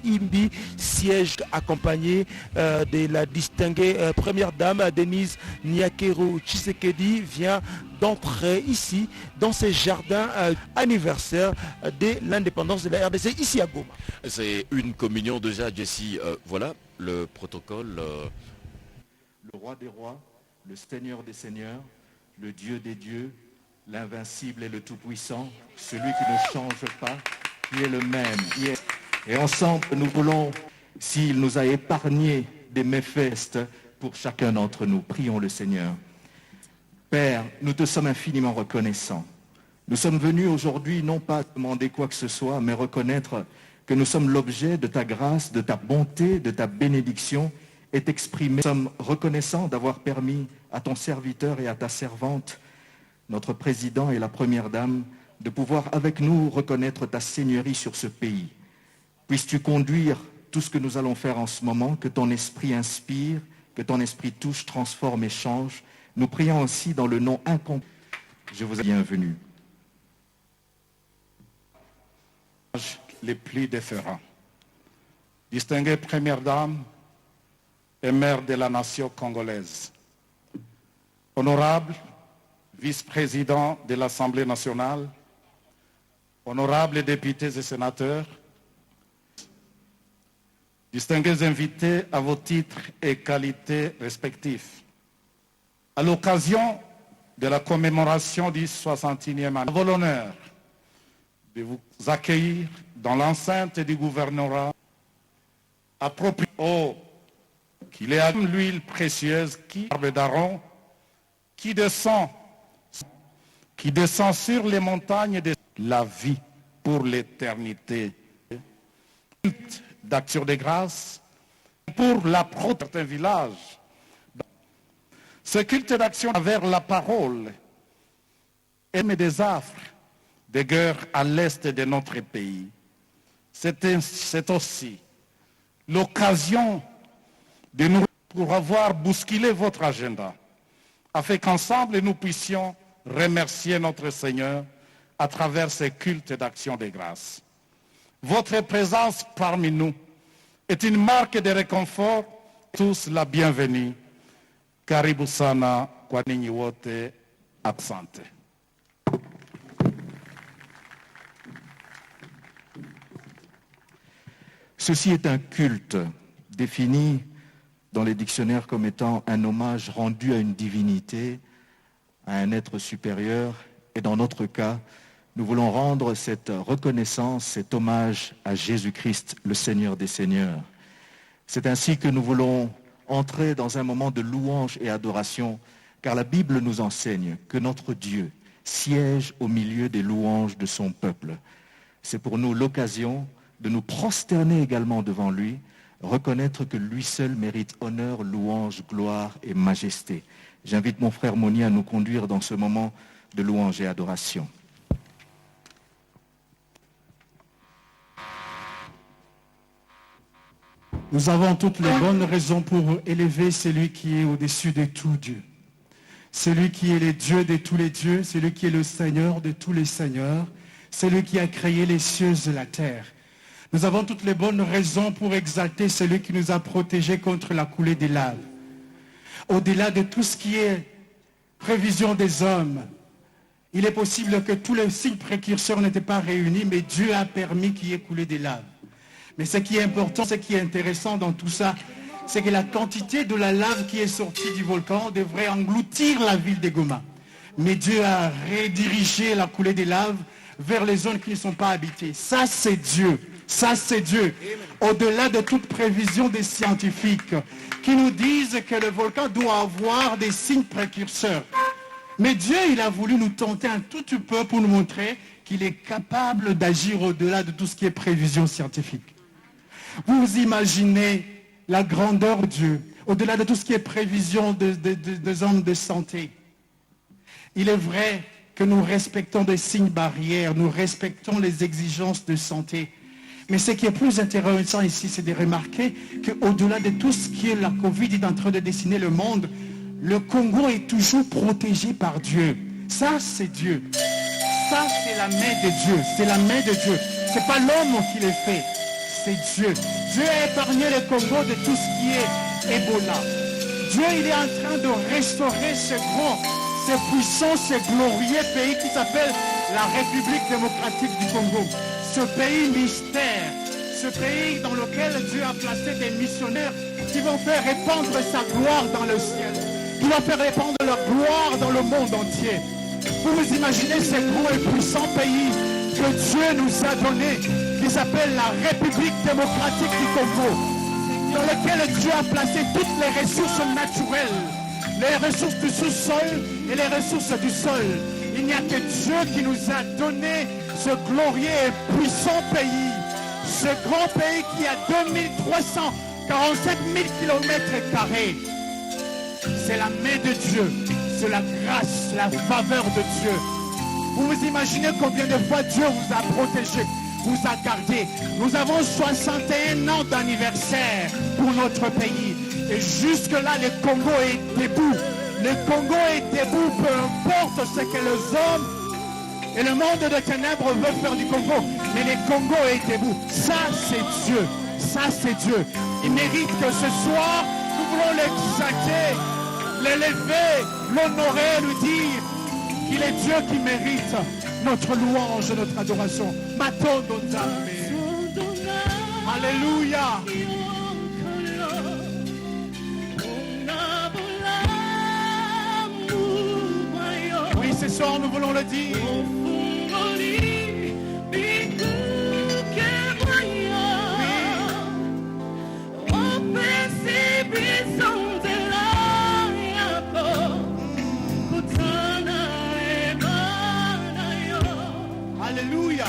Imbi siège accompagné de la distinguée première dame Denise Nyakero Tshisekedi vient d'entrer ici dans ces jardins anniversaires de l'indépendance de la RDC ici à Goma. C'est une communion déjà, Jessie. Voilà le protocole. Le roi des rois, le Seigneur des seigneurs, le Dieu des dieux, l'invincible et le tout-puissant, celui qui ne change pas, qui est le même hier. Et ensemble, nous voulons, s'il nous a épargné des méfaits pour chacun d'entre nous, prions le Seigneur. Père, nous te sommes infiniment reconnaissants. Nous sommes venus aujourd'hui non pas demander quoi que ce soit, mais reconnaître que nous sommes l'objet de ta grâce, de ta bonté, de ta bénédiction et t'exprimer. Nous sommes reconnaissants d'avoir permis à ton serviteur et à ta servante, notre président et la première dame, de pouvoir avec nous reconnaître ta seigneurie sur ce pays. Puisses-tu conduire tout ce que nous allons faire en ce moment, que ton esprit inspire, que ton esprit touche, transforme et change. Nous prions aussi dans le nom incompris. Je vous ai bienvenue. Les plus déférents. Distinguée première dame et mère de la nation congolaise. Honorable vice-président de l'Assemblée nationale, honorables députés et sénateurs, distingués invités à vos titres et qualités respectifs. À l'occasion de la commémoration du 61e anniversaire, avons l'honneur de vous accueillir dans l'enceinte du gouvernorat approprié. Oh, qu'il est à l'huile précieuse arbre d'Aaron qui descend sur les montagnes de la vie pour l'éternité. D'action de grâce pour la protection d'un village. Ce culte d'action vers la parole et des affres de guerre à l'est de notre pays. C'est aussi l'occasion de nous pour avoir bousculé votre agenda, afin qu'ensemble nous puissions remercier notre Seigneur à travers ces cultes d'action de grâce. Votre présence parmi nous est une marque de réconfort. Tous la bienvenue. Karibu sana kwa ninyi wote. Asante. Ceci est un culte défini dans les dictionnaires comme étant un hommage rendu à une divinité, à un être supérieur. Et dans notre cas, nous voulons rendre cette reconnaissance, cet hommage à Jésus-Christ, le Seigneur des Seigneurs. C'est ainsi que nous voulons entrer dans un moment de louange et adoration, car la Bible nous enseigne que notre Dieu siège au milieu des louanges de son peuple. C'est pour nous l'occasion de nous prosterner également devant lui, reconnaître que lui seul mérite honneur, louange, gloire et majesté. J'invite mon frère Moni à nous conduire dans ce moment de louange et adoration. Nous avons toutes les bonnes raisons pour élever celui qui est au-dessus de tout Dieu. Celui qui est le Dieu de tous les dieux, celui qui est le Seigneur de tous les seigneurs, celui qui a créé les cieux et la terre. Nous avons toutes les bonnes raisons pour exalter celui qui nous a protégés contre la coulée des laves. Au-delà de tout ce qui est prévision des hommes, il est possible que tous les signes précurseurs n'étaient pas réunis, mais Dieu a permis qu'il y ait coulé des laves. Mais ce qui est important, ce qui est intéressant dans tout ça, c'est que la quantité de la lave qui est sortie du volcan devrait engloutir la ville de Goma. Mais Dieu a redirigé la coulée des laves vers les zones qui ne sont pas habitées. Ça, c'est Dieu. Ça, c'est Dieu. Au-delà de toute prévision des scientifiques qui nous disent que le volcan doit avoir des signes précurseurs. Mais Dieu, il a voulu nous tenter un tout petit peu pour nous montrer qu'il est capable d'agir au-delà de tout ce qui est prévision scientifique. Vous imaginez la grandeur de Dieu, au-delà de tout ce qui est prévision des hommes de santé. Il est vrai que nous respectons des signes barrières, nous respectons les exigences de santé. Mais ce qui est plus intéressant ici, c'est de remarquer qu'au-delà de tout ce qui est la Covid est en train de dessiner le monde, le Congo est toujours protégé par Dieu. Ça, c'est Dieu. Ça, c'est la main de Dieu. C'est la main de Dieu. Ce n'est pas l'homme qui le fait. c'est Dieu. Dieu a épargné le Congo de tout ce qui est Ebola. Dieu, il est en train de restaurer ce grand, ce puissant, ce glorieux pays qui s'appelle la République démocratique du Congo. Ce pays mystère, ce pays dans lequel Dieu a placé des missionnaires qui vont faire répandre sa gloire dans le ciel, qui vont faire répandre leur gloire dans le monde entier. Vous vous imaginez ce gros et puissant pays que Dieu nous a donné, qui s'appelle la République démocratique du Congo, dans lequel Dieu a placé toutes les ressources naturelles, les ressources du sous-sol et les ressources du sol. Il n'y a que Dieu qui nous a donné ce glorieux et puissant pays, ce grand pays qui a 2345 000 km². C'est la main de Dieu, c'est la grâce, la faveur de Dieu. Vous vous imaginez combien de fois Dieu vous a protégé, vous a gardé. Nous avons 61 ans d'anniversaire pour notre pays. Et jusque-là, le Congo est debout. Le Congo est debout, peu importe ce que les hommes et le monde de ténèbres veulent faire du Congo. Mais le Congo est debout. Ça, c'est Dieu. Ça, c'est Dieu. Il mérite que ce soir, nous voulons l'exalter, l'élever, l'honorer, lui dire qu'il est Dieu qui mérite notre louange, notre adoration. Matondo Nzambe. Alléluia. Oui, ce soir, nous voulons le dire. Alléluia.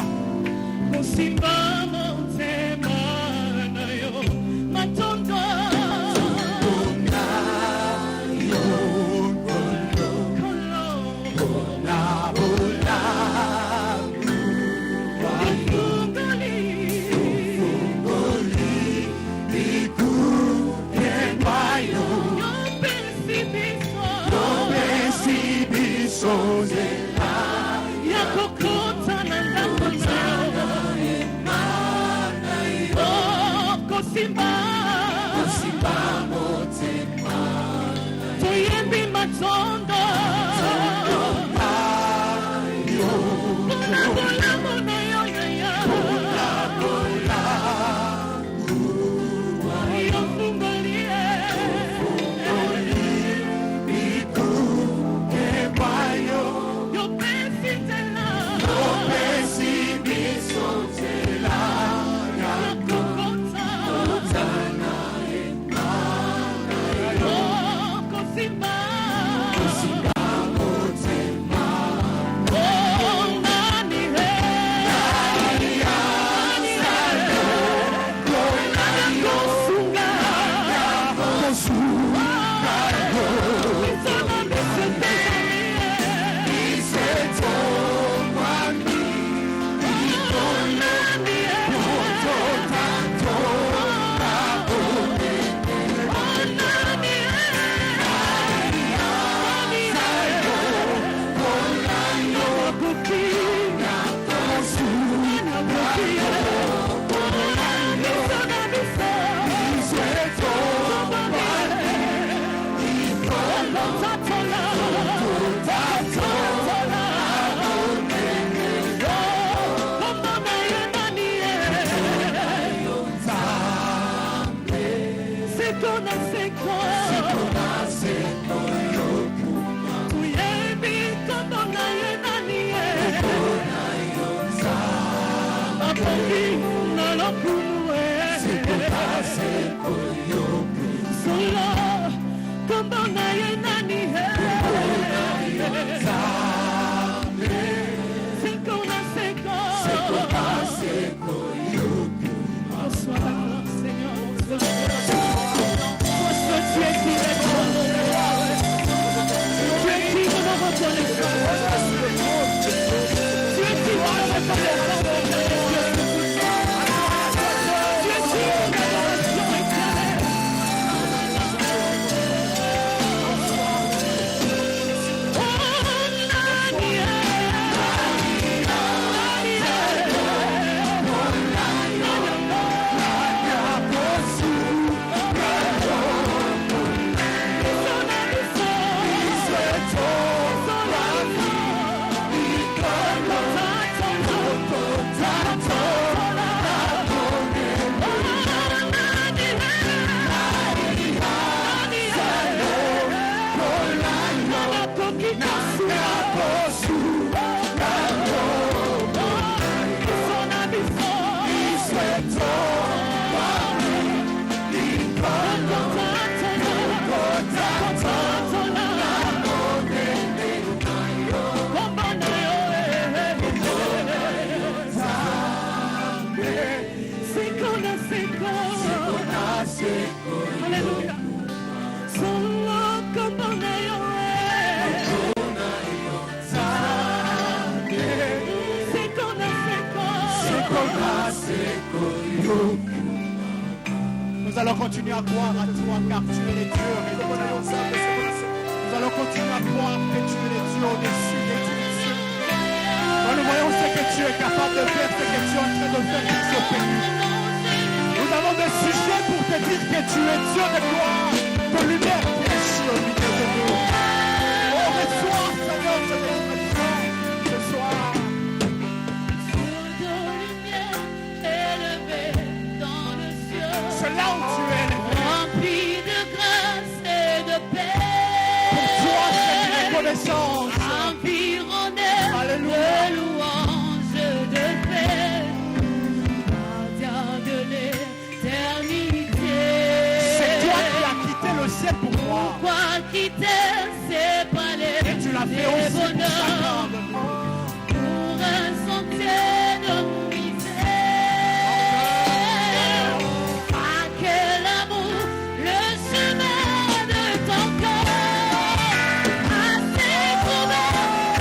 Nous allons continuer à croire à toi car tu es le Dieu rédempteur. Nous allons continuer à croire que tu es le Dieu au-dessus de tous les cieux. Quand nous voyons ce que tu es capable de faire, ce que tu es en train de faire dans ce pays. Nous avons des sujets pour te dire que tu es Dieu de gloire, que lumière ici au milieu de nous. Oh, reçois, Seigneur, ce bénédiction ce soir. C'est là où tu es élevé. Rempli de grâce et de paix. Pour toi, c'est une reconnaissance. Environné Alléluia. de louanges de paix. Gardien de l'éternité. C'est toi qui as quitté le ciel pour moi. Pourquoi quitter ces palais Et tu l'as fait aussi pour chacun de nous. pour un sentier de misère. Ah, quel amour, le chemin de ton cœur. Assez trouvé en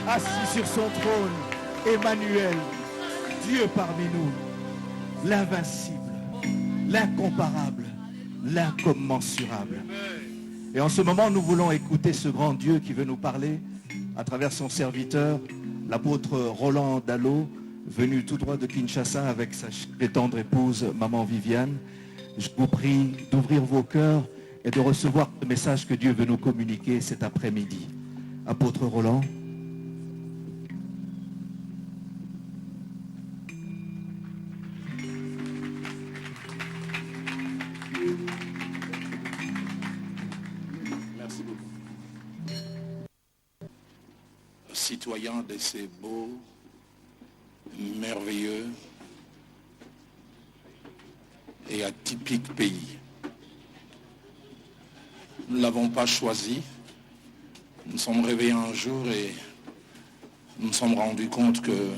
Assis sur son trône, Emmanuel, Dieu parmi nous, l'invincible, l'incomparable, l'incommensurable. Et en ce moment, nous voulons écouter ce grand Dieu qui veut nous parler à travers son serviteur, l'apôtre Roland Dallot, venu tout droit de Kinshasa avec sa très tendre épouse, maman Viviane. Je vous prie d'ouvrir vos cœurs et de recevoir le message que Dieu veut nous communiquer cet après-midi. Apôtre Roland. Merci beaucoup. Citoyen de ces beaux, merveilleux et atypiques pays. Nous ne l'avons pas choisi. Nous nous sommes réveillés un jour et nous nous sommes rendus compte que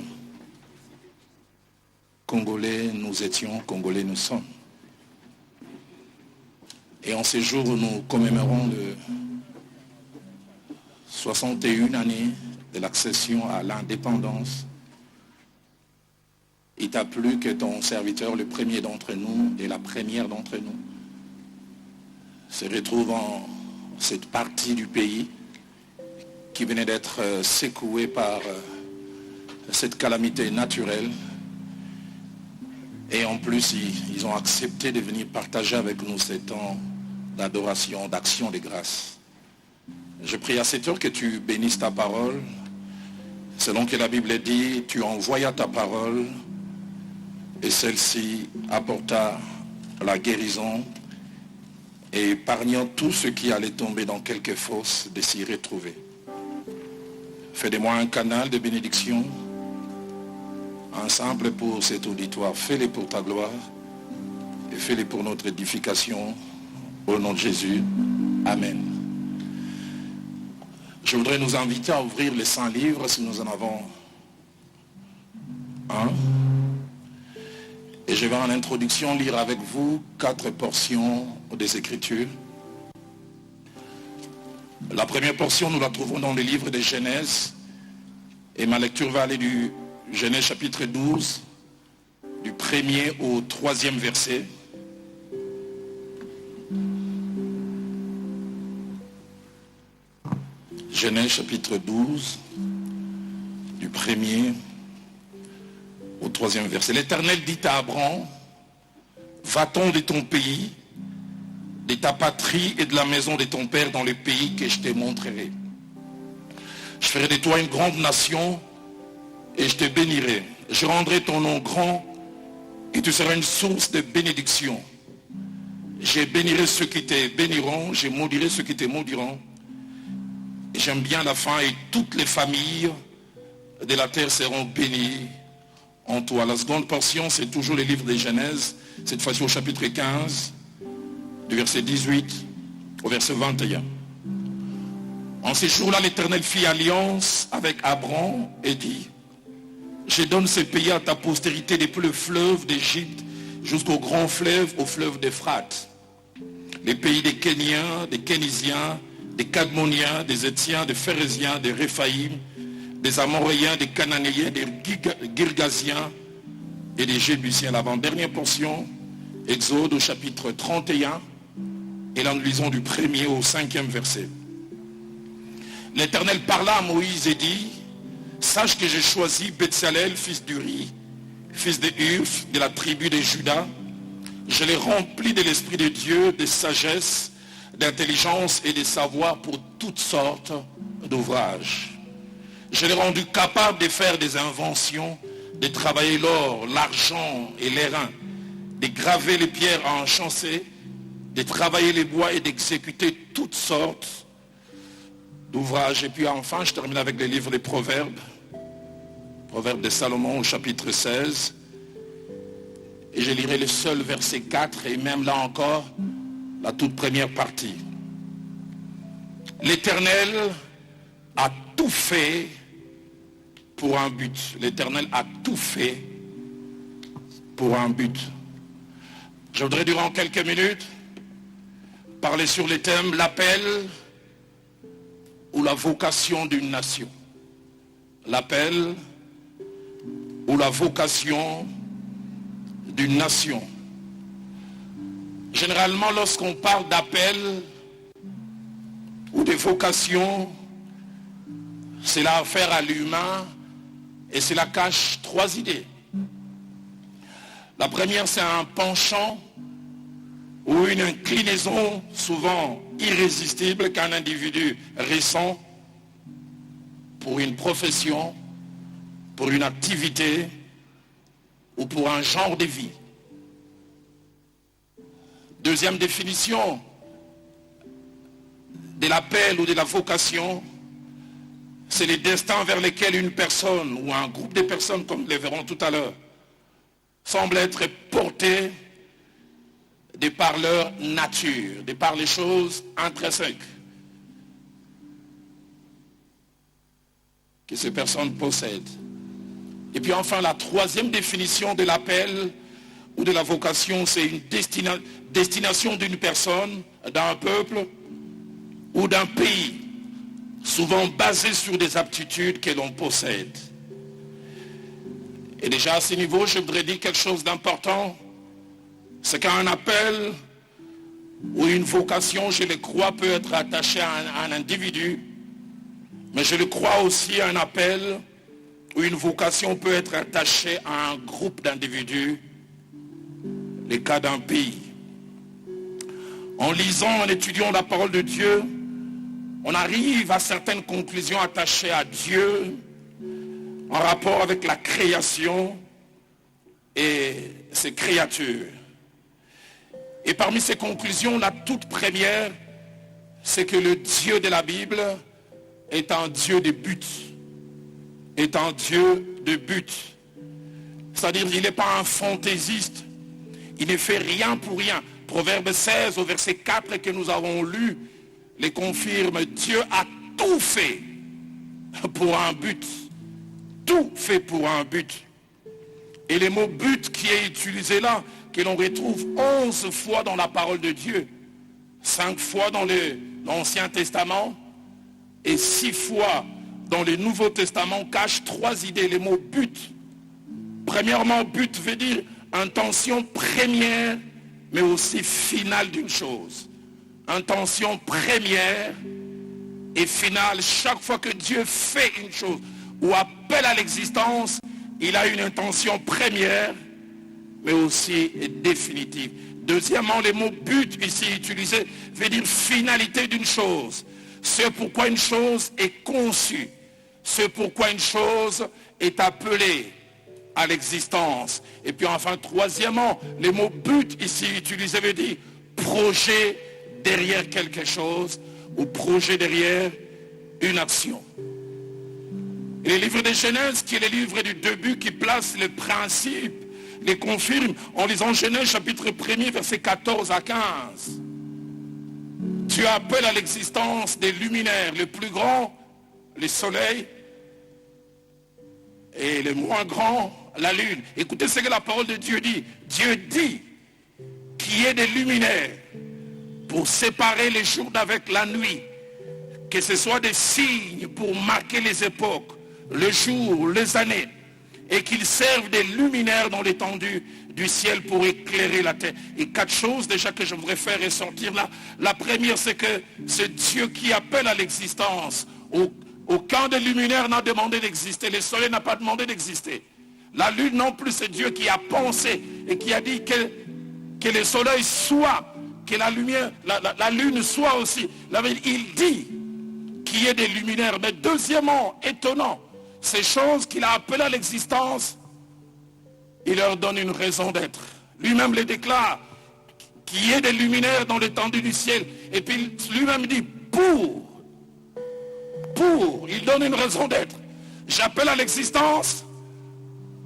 Congolais nous étions, Congolais nous sommes. Et en ces jours où nous commémorons le 61 années de l'accession à l'indépendance, il t'a plu que ton serviteur, le premier d'entre nous et la première d'entre nous, se retrouve en cette partie du pays qui venait d'être secouée par cette calamité naturelle. Et en plus, ils ont accepté de venir partager avec nous ces temps d'adoration, d'action de grâce. Je prie à cette heure que tu bénisses ta parole. Selon que la Bible dit, tu envoyas ta parole et celle-ci apporta la guérison et épargnant tout ce qui allait tomber dans quelque fosse de s'y retrouver. Fais de moi un canal de bénédiction, un simple pour cet auditoire. Fais-le pour ta gloire et fais-le pour notre édification. Au nom de Jésus, Amen. Je voudrais nous inviter à ouvrir les 100 livres si nous en avons un. Et je vais en introduction lire avec vous 4 portions des Écritures. La première portion, nous la trouvons dans le livre de Genèse. Et ma lecture va aller du Genèse chapitre 12, du 1er au 3e verset. Genèse chapitre 12, du 1er au 3e verset. L'Éternel dit à Abraham, va-t'en de ton pays, de ta patrie et de la maison de ton père dans le pays que je te montrerai. Je ferai de toi une grande nation et je te bénirai. Je rendrai ton nom grand et tu seras une source de bénédiction. Je bénirai ceux qui te béniront, je maudirai ceux qui te maudiront. Et j'aime bien la fin, et toutes les familles de la terre seront bénies en toi. La seconde portion, c'est toujours le livre de Genèse, cette fois-ci au chapitre 15, du verset 18 au verset 21. En ces jours-là, l'Éternel fit alliance avec Abraham et dit, je donne ce pays à ta postérité depuis le fleuve d'Égypte jusqu'au grand fleuve, au fleuve d'Euphrate. Les pays des Kéniens, des Kénisiens, des Cadmoniens, des Étiens, des Phérésiens, des Réphaïm, des Amoréens, des Cananéens, des Girgasiens et des Jébusiens. L'avant-dernière portion, Exode au chapitre 31, et là nous lisons du 1er au 5e verset. L'Éternel parla à Moïse et dit, sache que j'ai choisi Betsalel, fils d'Uri, fils de Uf, de la tribu de Juda. Je l'ai rempli de l'Esprit de Dieu, de sagesse, d'intelligence et de savoir pour toutes sortes d'ouvrages. Je l'ai rendu capable de faire des inventions, de travailler l'or, l'argent et l'airain, de graver les pierres à enchâsser, de travailler les bois et d'exécuter toutes sortes d'ouvrages. Et puis enfin, je termine avec le livre des Proverbes, Proverbes de Salomon au chapitre 16. Et je lirai le seul verset 4 et même là encore, la toute première partie. L'Éternel a tout fait pour un but. L'Éternel a tout fait pour un but. Je voudrais durant quelques minutes parler sur les thèmes l'appel ou la vocation d'une nation. L'appel ou la vocation d'une nation. Généralement, lorsqu'on parle d'appel ou de vocation, cela a affaire à l'humain et cela cache 3 idées. La première, c'est un penchant ou une inclinaison souvent irrésistible qu'un individu ressent pour une profession, pour une activité ou pour un genre de vie. Deuxième définition de l'appel ou de la vocation, c'est les destins vers lesquels une personne ou un groupe de personnes, comme nous le verrons tout à l'heure, semble être porté de par leur nature, de par les choses intrinsèques que ces personnes possèdent. Et puis enfin, la troisième définition de l'appel ou de la vocation, c'est une destination d'une personne, d'un peuple ou d'un pays, souvent basée sur des aptitudes que l'on possède. Et déjà à ce niveau, je voudrais dire quelque chose d'important, c'est qu'un appel ou une vocation, je le crois, peut être attaché à un individu, mais je le crois aussi à un appel ou une vocation peut être attachée à un groupe d'individus, le cas d'un pays. En lisant, en étudiant la parole de Dieu, on arrive à certaines conclusions attachées à Dieu en rapport avec la création et ses créatures. Et parmi ces conclusions, la toute première, c'est que le Dieu de la Bible est un Dieu de but. Est un Dieu de but. C'est-à-dire qu'il n'est pas un fantaisiste. Il ne fait rien pour rien. Proverbe 16 au verset 4 que nous avons lu les confirme. Dieu a tout fait pour un but. Tout fait pour un but. Et le mot but qui est utilisé là, que l'on retrouve 11 fois dans la parole de Dieu, 5 fois dans l'Ancien Testament et 6 fois dans le Nouveau Testament, cache 3 idées. Le mot but. Premièrement, but veut dire intention première, mais aussi finale d'une chose. Intention première et finale. Chaque fois que Dieu fait une chose ou appelle à l'existence, il a une intention première, mais aussi définitive. Deuxièmement, le mot but ici utilisé veut dire finalité d'une chose. C'est pourquoi une chose est conçue. C'est pourquoi une chose est appelée à l'existence. Et puis enfin, troisièmement, le mot but ici utilisé veut dire projet derrière quelque chose ou projet derrière une action. Et le livre de Genèse, qui est le livre du début, qui place les principes, les confirme en lisant Genèse chapitre 1er, versets 14 à 15. Dieu appelle à l'existence des luminaires, le plus grand, le soleil, et le moins grand, la lune. Écoutez ce que la parole de Dieu dit. Dieu dit qu'il y ait des luminaires pour séparer les jours d'avec la nuit, que ce soit des signes pour marquer les époques, le jour, les années, et qu'ils servent des luminaires dans l'étendue du ciel pour éclairer la terre. Et 4 choses déjà que je voudrais faire ressortir là. La première, c'est que c'est Dieu qui appelle à l'existence. Aucun des luminaires n'a demandé d'exister. Le soleil n'a pas demandé d'exister. La lune non plus, c'est Dieu qui a pensé et qui a dit que le soleil soit, que la lumière, la lune soit aussi. Il dit qu'il y ait des luminaires. Mais deuxièmement, étonnant, ces choses qu'il a appelées à l'existence, il leur donne une raison d'être. Lui-même les déclare, qu'il y ait des luminaires dans l'étendue du ciel. Et puis lui-même dit, il donne une raison d'être. J'appelle à l'existence,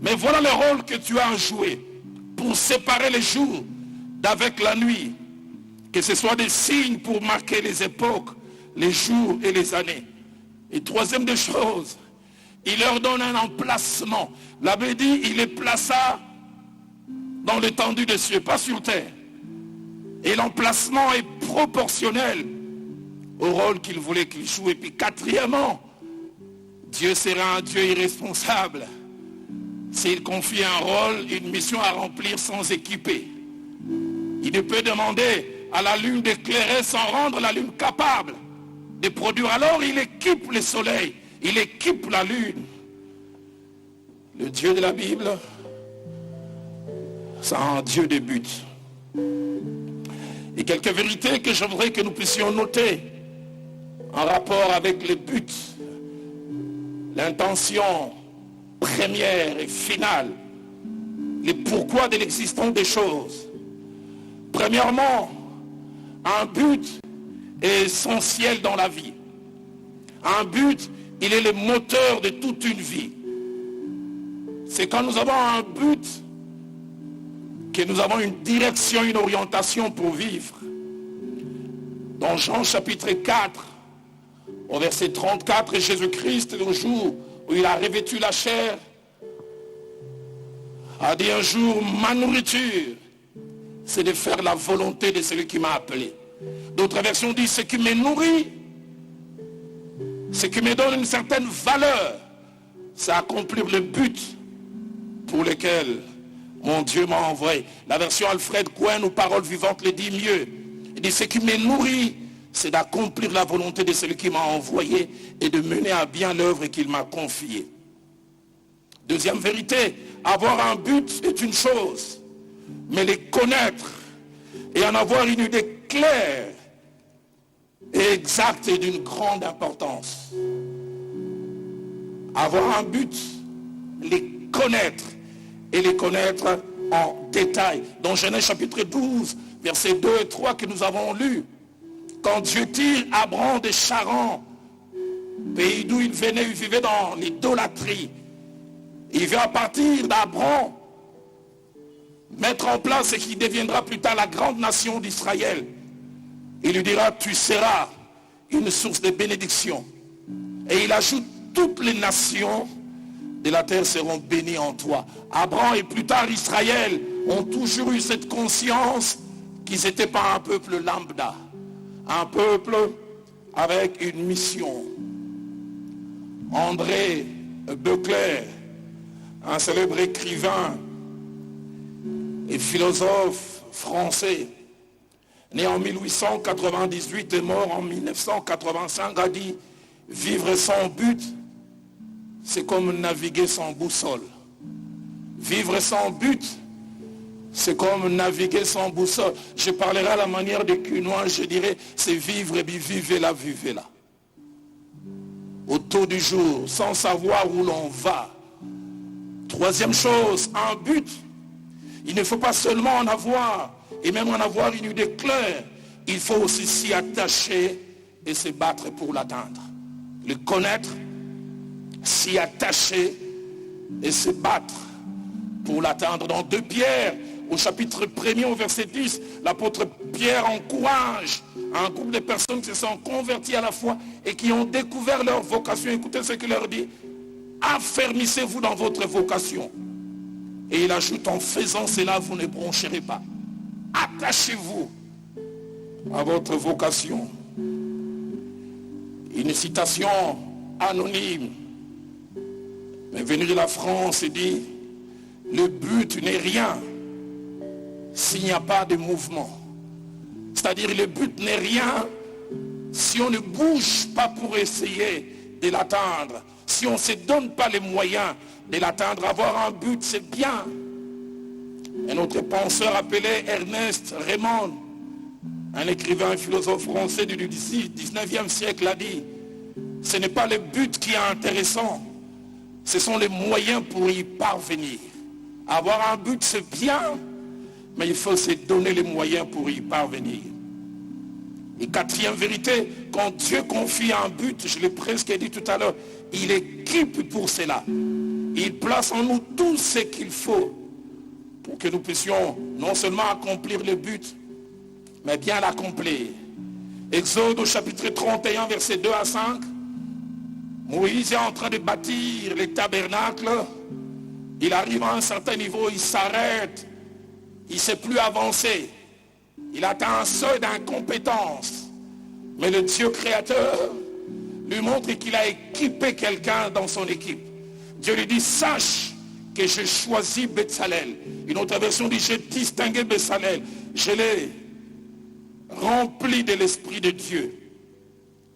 mais voilà le rôle que tu as à jouer pour séparer les jours d'avec la nuit. Que ce soit des signes pour marquer les époques, les jours et les années. Et troisième des choses, il leur donne un emplacement. L'abbé dit, il les plaça dans l'étendue des cieux, pas sur terre. Et l'emplacement est proportionnel au rôle qu'il voulait qu'il joue. Et puis quatrièmement, Dieu sera un Dieu irresponsable s'il confie un rôle, une mission à remplir sans équiper. Il ne peut demander à la lune d'éclairer sans rendre la lune capable de produire. Alors il équipe le soleil, il équipe la lune. Le Dieu de la Bible, c'est un Dieu de but. Et quelques vérités que je voudrais que nous puissions noter en rapport avec le but, l'intention première et finale, le pourquoi de l'existence des choses. Premièrement, un but est essentiel dans la vie. Un but, il est le moteur de toute une vie. C'est quand nous avons un but que nous avons une direction, une orientation pour vivre. Dans Jean chapitre 4, au verset 34, Jésus-Christ, le jour où il a revêtu la chair, a dit un jour, ma nourriture, c'est de faire la volonté de celui qui m'a appelé. D'autres versions disent, ce qui me nourrit, ce qui me donne une certaine valeur, c'est accomplir le but pour lequel mon Dieu m'a envoyé. La version Alfred Cohen ou Parole vivante le dit mieux. Il dit, ce qui me nourrit, c'est d'accomplir la volonté de celui qui m'a envoyé et de mener à bien l'œuvre qu'il m'a confiée. Deuxième vérité, avoir un but est une chose, mais les connaître et en avoir une idée claire et exacte est d'une grande importance. Avoir un but, les connaître et les connaître en détail. Dans Genèse chapitre 12, versets 2 et 3 que nous avons lus, quand Dieu tire Abraham de Charan, pays d'où il venait, il vivait dans l'idolâtrie. Il veut à partir d'Abraham mettre en place ce qui deviendra plus tard la grande nation d'Israël. Il lui dira, tu seras une source de bénédiction. Et il ajoute toutes les nations de la terre seront bénis en toi. Abraham et plus tard Israël ont toujours eu cette conscience qu'ils n'étaient pas un peuple lambda, un peuple avec une mission. André Becler, un célèbre écrivain et philosophe français, né en 1898 et mort en 1985, a dit « Vivre sans but, c'est comme naviguer sans boussole. Vivre sans but, c'est comme naviguer sans boussole. » Je parlerai à la manière des Cunois, je dirais, c'est vivre et vivez-la, vivez-la. Autour du jour, sans savoir où l'on va. Troisième chose, un but. Il ne faut pas seulement en avoir, et même en avoir une idée claire. Il faut aussi s'y attacher et se battre pour l'atteindre. Le connaître, s'y attacher et se battre pour l'atteindre. Dans 2 Pierre, au chapitre 1er, au verset 10, l'apôtre Pierre encourage un groupe de personnes qui se sont converties à la foi et qui ont découvert leur vocation. Écoutez ce qu'il leur dit. Affermissez-vous dans votre vocation. Et il ajoute, en faisant cela, vous ne broncherez pas. Attachez-vous à votre vocation. Une citation anonyme, mais venue de la France, et dit, le but n'est rien s'il n'y a pas de mouvement. C'est-à-dire, le but n'est rien si on ne bouge pas pour essayer de l'atteindre. Si on ne se donne pas les moyens de l'atteindre. Avoir un but, c'est bien. Un autre penseur appelé Ernest Raymond, un écrivain et philosophe français du 19e siècle, a dit, ce n'est pas le but qui est intéressant, ce sont les moyens pour y parvenir. Avoir un but, c'est bien, mais il faut se donner les moyens pour y parvenir. Et 4e vérité, quand Dieu confie un but, je l'ai presque dit tout à l'heure, il équipe pour cela. Il place en nous tout ce qu'il faut pour que nous puissions non seulement accomplir le but, mais bien l'accomplir. Exode au chapitre 31, versets 2 à 5. Moïse est en train de bâtir les tabernacles. Il arrive à un certain niveau, il s'arrête. Il ne sait plus avancer. Il atteint un seuil d'incompétence. Mais le Dieu créateur lui montre qu'il a équipé quelqu'un dans son équipe. Dieu lui dit, sache que j'ai choisi Bezalel. Une autre version dit, j'ai distingué Bezalel. Je l'ai rempli de l'esprit de Dieu,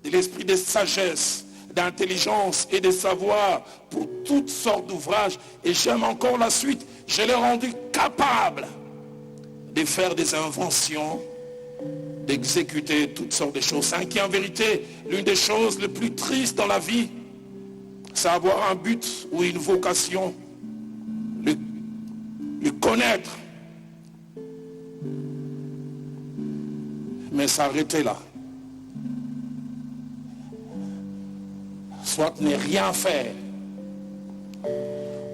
de l'esprit de sagesse, d'intelligence et de savoir pour toutes sortes d'ouvrages. Et j'aime encore la suite. Je l'ai rendu capable de faire des inventions, d'exécuter toutes sortes de choses. 5e vérité, l'une des choses les plus tristes dans la vie, c'est avoir un but ou une vocation, le connaître, mais s'arrêter là. Soit ne rien faire,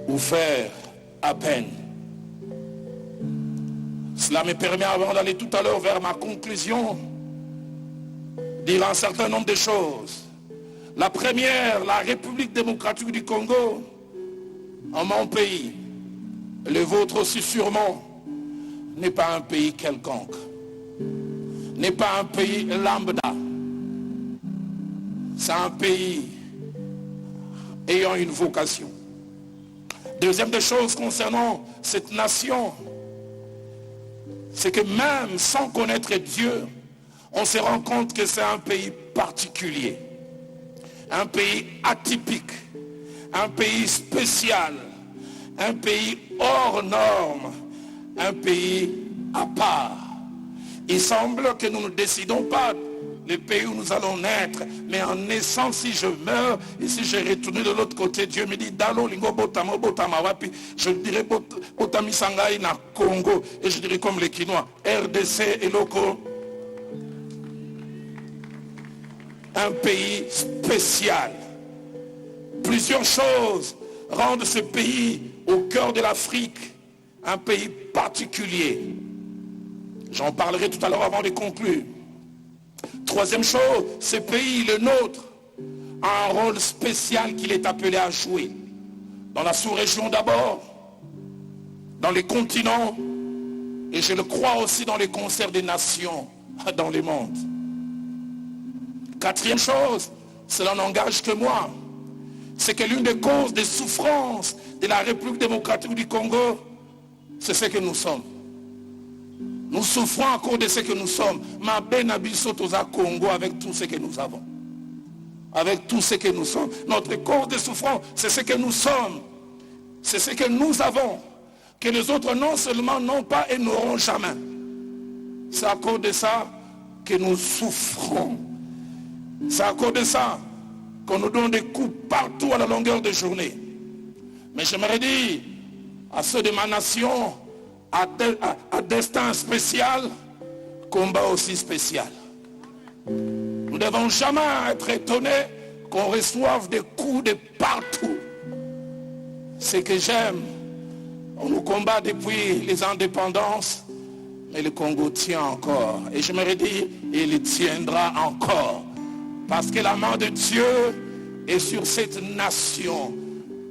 ou faire à peine. Cela me permet, avant d'aller tout à l'heure vers ma conclusion, dire un certain nombre de choses. La première, la République démocratique du Congo, en mon pays, le vôtre aussi sûrement, n'est pas un pays quelconque, n'est pas un pays lambda. C'est un pays ayant une vocation. Deuxième des choses concernant cette nation, c'est que même sans connaître Dieu, on se rend compte que c'est un pays particulier, un pays atypique, un pays spécial, un pays hors norme, un pays à part. Il semble que nous ne décidons pas le pays où nous allons naître, mais en naissant, si je meurs et si je retourne de l'autre côté, Dieu me dit Dalo lingo botama botama wapi, je dirais botami sangai na Congo, et je dirais comme les Quinois, RDC et loco. Un pays spécial. Plusieurs choses rendent ce pays au cœur de l'Afrique un pays particulier. J'en parlerai tout à l'heure avant de conclure. Troisième chose, ce pays, le nôtre, a un rôle spécial qu'il est appelé à jouer. dans la sous-région d'abord, dans les continents, et je le crois aussi dans les concerts des nations dans le monde. Quatrième chose, cela n'engage que moi, c'est que l'une des causes des souffrances de la République démocratique du Congo, c'est ce que nous sommes. Nous souffrons à cause de ce que nous sommes. Ma benabiso toza Congo avec tout ce que nous avons. Avec tout ce que nous sommes. Notre cause de souffrance, c'est ce que nous sommes. C'est ce que nous avons. Que les autres non seulement n'ont pas et n'auront jamais. C'est à cause de ça que nous souffrons. C'est à cause de ça qu'on nous donne des coups partout à la longueur de journée. Mais j'aimerais dire à ceux de ma nation, à destin spécial, combat aussi spécial. Nous ne devons jamais être étonnés qu'on reçoive des coups de partout. Ce que j'aime, on nous combat depuis les indépendances, mais le Congo tient encore. Et j'aimerais dire, il tiendra encore. Parce que la main de Dieu est sur cette nation.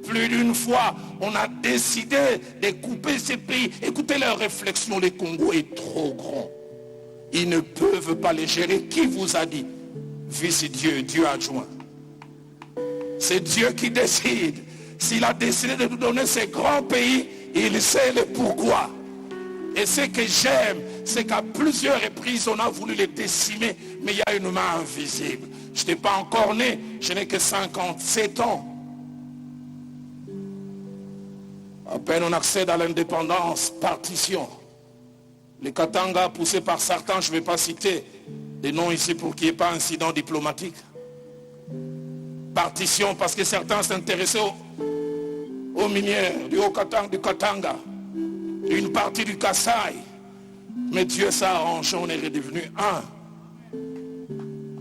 Plus d'une fois, on a décidé de couper ces pays. Écoutez leurs réflexions, le Congo est trop grand. Ils ne peuvent pas les gérer. Qui vous a dit? Vice-Dieu, Dieu adjoint. C'est Dieu qui décide. S'il a décidé de nous donner ces grands pays, il sait le pourquoi. Et ce que j'aime, c'est qu'à plusieurs reprises, on a voulu les décimer, mais il y a une main invisible. Je n'étais pas encore né, je n'ai que 57 ans. À peine on accède à l'indépendance, partition. Les Katanga poussés par certains, je ne vais pas citer des noms ici pour qu'il n'y ait pas incident diplomatique. Partition parce que certains s'intéressaient aux minières du Haut-Katanga, du Katanga, une partie du Kasaï. Mais Dieu s'est arrangé, on est redevenu un.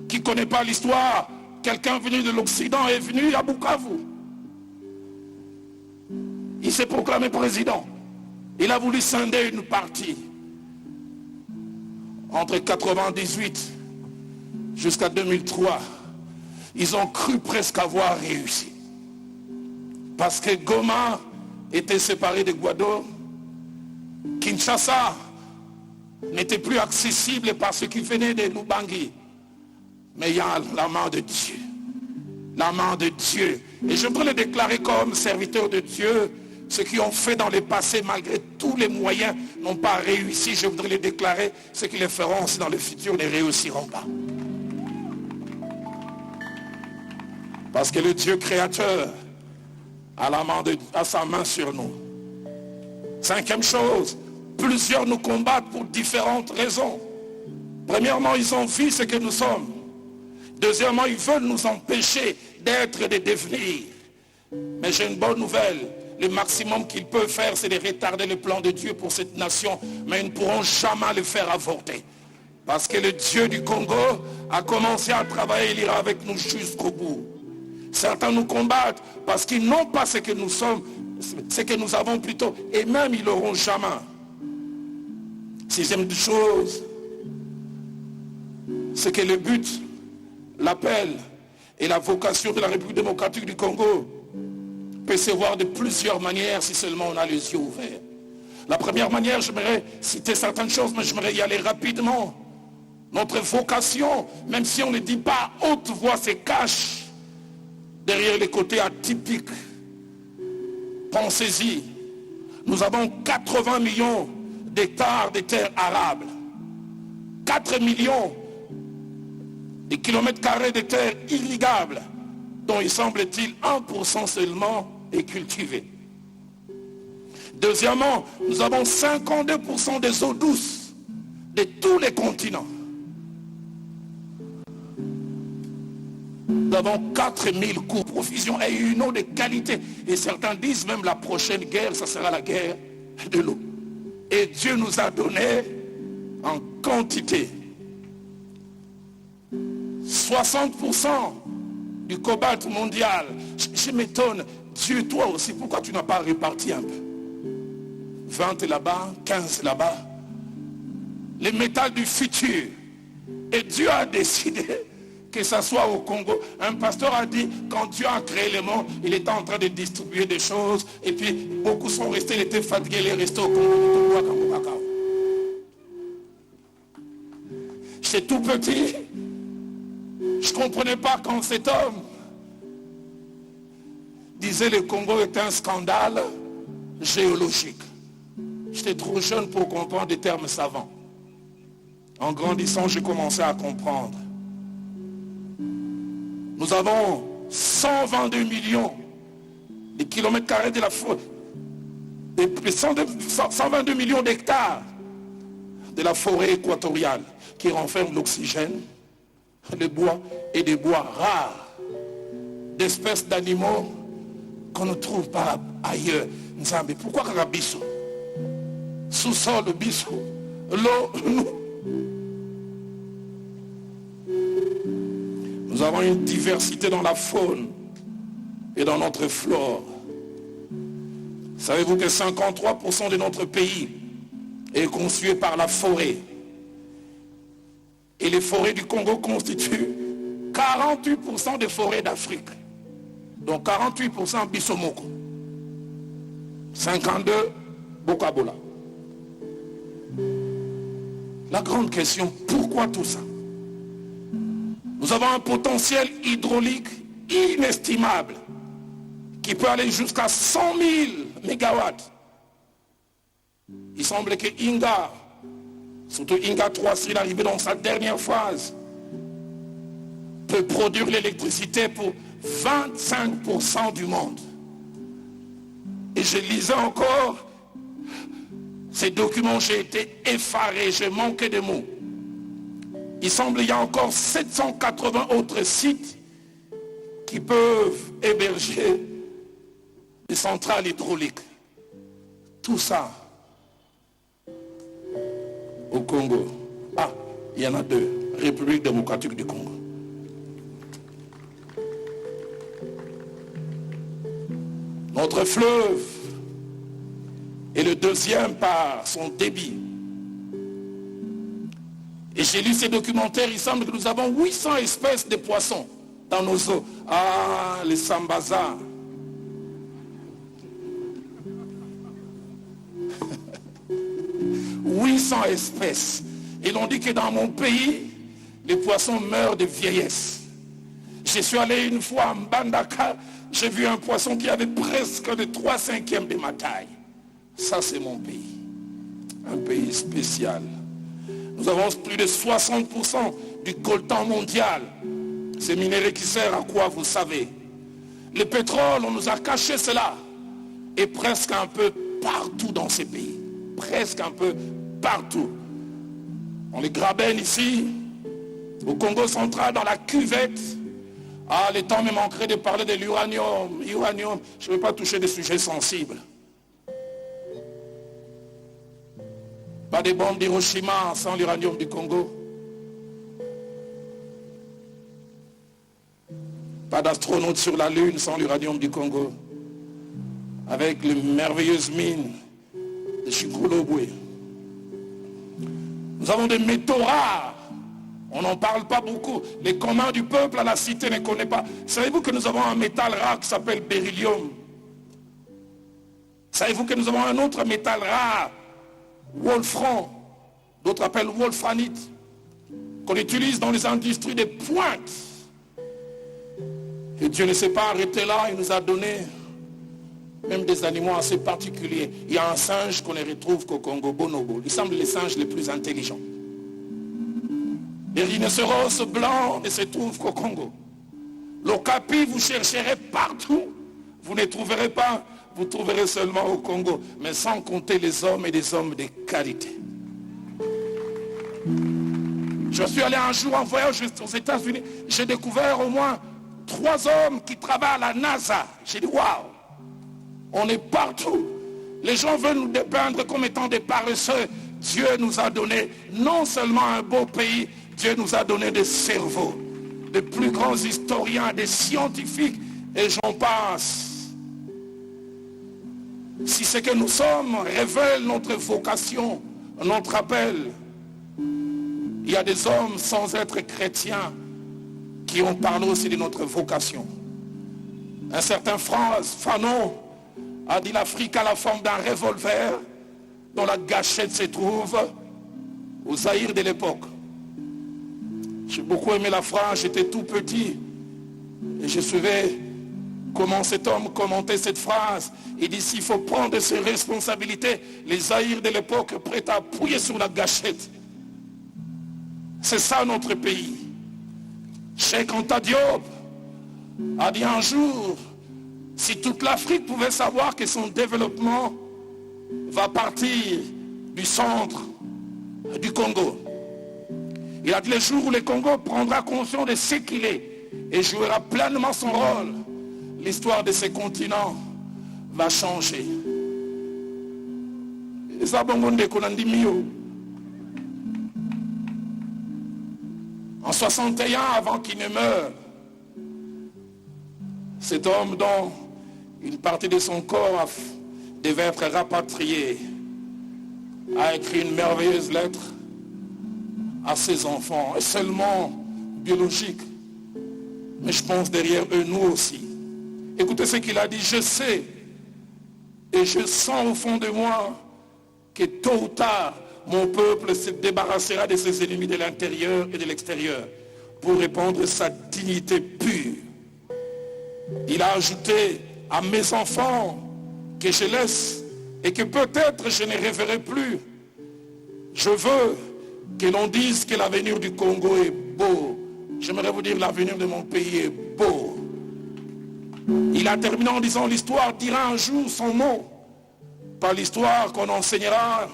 Qui ne connaît pas l'histoire, quelqu'un venu de l'Occident est venu à Bukavu. Il s'est proclamé président. Il a voulu scinder une partie. Entre 1998 jusqu'à 2003, ils ont cru presque avoir réussi. Parce que Goma était séparé de Guado. Kinshasa n'était plus accessible par ce qui venait de Lubangui. Mais il y a la main de Dieu. La main de Dieu. Et je voudrais le déclarer comme serviteur de Dieu. Ceux qui ont fait dans le passé, malgré tous les moyens, n'ont pas réussi. Je voudrais les déclarer. Ceux qui les feront aussi dans le futur ne réussiront pas. Parce que le Dieu créateur a sa main sur nous. Cinquième chose, plusieurs nous combattent pour différentes raisons. Premièrement, ils ont vu ce que nous sommes. Deuxièmement, ils veulent nous empêcher d'être et de devenir. Mais j'ai une bonne nouvelle. Le maximum qu'ils peuvent faire, c'est de retarder le plan de Dieu pour cette nation. Mais ils ne pourront jamais le faire avorter. Parce que le Dieu du Congo a commencé à travailler, il ira avec nous jusqu'au bout. Certains nous combattent parce qu'ils n'ont pas ce que nous sommes, ce que nous avons plutôt. Et même ils l'auront jamais. Sixième chose, c'est que le but, l'appel et la vocation de la République démocratique du Congo peut se voir de plusieurs manières si seulement on a les yeux ouverts. La première manière, j'aimerais citer certaines choses, mais j'aimerais y aller rapidement. Notre vocation, même si on ne dit pas à haute voix, se cache derrière les côtés atypiques. Pensez-y, nous avons 80 millions d'hectares de terres arables. 4 millions de kilomètres carrés de terres irrigables, dont il semble-t-il 1% seulement est cultivé. Deuxièmement, nous avons 52% des eaux douces de tous les continents. Nous avons 4000 coûts de provision et une eau de qualité. Et certains disent même la prochaine guerre, ça sera la guerre de l'eau. Et Dieu nous a donné en quantité 60% du cobalt mondial. Je m'étonne, Dieu, toi aussi, pourquoi tu n'as pas réparti un peu? 20 là-bas, 15 là-bas. Les métals du futur. Et Dieu a décidé que ça soit au Congo. Un pasteur a dit, quand Dieu a créé le monde, il était en train de distribuer des choses. Et puis, beaucoup sont restés, il était fatigué, il est resté au Congo. J'étais tout petit. Je ne comprenais pas quand cet homme disait le Congo est un scandale géologique. J'étais trop jeune pour comprendre des termes savants. En grandissant, j'ai commencé à comprendre. Nous avons 122 millions de kilomètres carrés de la forêt, 122 millions d'hectares de la forêt équatoriale qui renferme l'oxygène, le bois et des bois rares, d'espèces d'animaux qu'on ne trouve pas ailleurs. Mais pourquoi Karabiso? Sous-sol, le biso, l'eau, nous avons une diversité dans la faune et dans notre flore. Savez-vous que 53% de notre pays est constitué par la forêt? Et les forêts du Congo constituent 48% des forêts d'Afrique. Donc 48% Bissomoko. 52 Bokabola. La grande question, pourquoi tout ça? Nous avons un potentiel hydraulique inestimable qui peut aller jusqu'à 100 000 mégawatts. Il semble que Inga, surtout Inga 3, s'il est arrivé dans sa dernière phase, peut produire l'électricité pour 25% du monde. Et je lisais encore ces documents, j'ai été effaré, j'ai manqué de mots. Il semble qu'il y a encore 780 autres sites qui peuvent héberger des centrales hydrauliques. Tout ça au Congo. Ah, il y en a deux. République démocratique du Congo. Notre fleuve est le deuxième par son débit. Et j'ai lu ces documentaires, il semble que nous avons 800 espèces de poissons dans nos eaux. Ah, les sambazas. « 800 espèces. Et l'on dit que dans mon pays, les poissons meurent de vieillesse. Je suis allé une fois à Mbandaka, j'ai vu un poisson qui avait presque de 3/5 de ma taille. Ça, c'est mon pays. Un pays spécial. Nous avons plus de 60% du coltan mondial. C'est minerai qui sert à quoi, vous savez? Le pétrole, on nous a caché cela. Et presque un peu partout dans ces pays. Presque un peu partout. On les grabène ici, au Congo central, dans la cuvette. Ah, le temps me manquerait de parler de l'uranium. Uranium, je ne veux pas toucher des sujets sensibles. Pas des bombes d'Hiroshima sans l'uranium du Congo. Pas d'astronautes sur la Lune sans l'uranium du Congo. Avec les merveilleuses mines de Chikulobwe. Nous avons des métaux rares. On n'en parle pas beaucoup. Les communs du peuple à la cité ne connaissent pas. Savez-vous que nous avons un métal rare qui s'appelle beryllium? Savez-vous que nous avons un autre métal rare, wolfram, d'autres appellent wolfranite, qu'on utilise dans les industries de pointe. Et Dieu ne s'est pas arrêté là, il nous a donné même des animaux assez particuliers. Il y a un singe qu'on ne retrouve qu'au Congo, bonobo. Il semble les singes les plus intelligents. Les rhinocéros blancs ne se trouvent qu'au Congo. L'okapi, vous chercherez partout. Vous ne trouverez pas, vous trouverez seulement au Congo. Mais sans compter les hommes et des hommes de qualité. Je suis allé un jour en voyage aux États-Unis. J'ai découvert au moins 3 hommes qui travaillent à la NASA. J'ai dit, waouh, on est partout. Les gens veulent nous dépeindre comme étant des paresseux. Dieu nous a donné non seulement un beau pays, Dieu nous a donné des cerveaux, des plus grands historiens, des scientifiques, et j'en passe. Si ce que nous sommes révèle notre vocation, notre appel, il y a des hommes sans être chrétiens qui ont parlé aussi de notre vocation. Un certain Fanon a dit l'Afrique a la forme d'un revolver dont la gâchette se trouve au Zaïre de l'époque. J'ai beaucoup aimé la phrase, j'étais tout petit et je suivais comment cet homme commentait cette phrase. Il dit s'il faut prendre ses responsabilités, les Zaïre de l'époque prêts à appuyer sur la gâchette. C'est ça notre pays. Cheikh Anta Diop a dit un jour, si toute l'Afrique pouvait savoir que son développement va partir du centre du Congo. Il a dit le jour où le Congo prendra conscience de ce qu'il est et jouera pleinement son rôle, l'histoire de ce continent va changer. Et ça, en 61, avant qu'il ne meure, cet homme dont une partie de son corps devait être rapatriée a écrit une merveilleuse lettre à ses enfants, et seulement biologiques, mais je pense derrière eux nous aussi. Écoutez ce qu'il a dit, je sais et je sens au fond de moi que tôt ou tard, mon peuple se débarrassera de ses ennemis de l'intérieur et de l'extérieur pour répandre sa dignité pure. Il a ajouté à mes enfants que je laisse et que peut-être je ne reverrai plus. Je veux que l'on dise que l'avenir du Congo est beau. J'aimerais vous dire l'avenir de mon pays est beau. Il a terminé en disant l'histoire dira un jour son mot. Pas l'histoire qu'on enseignera.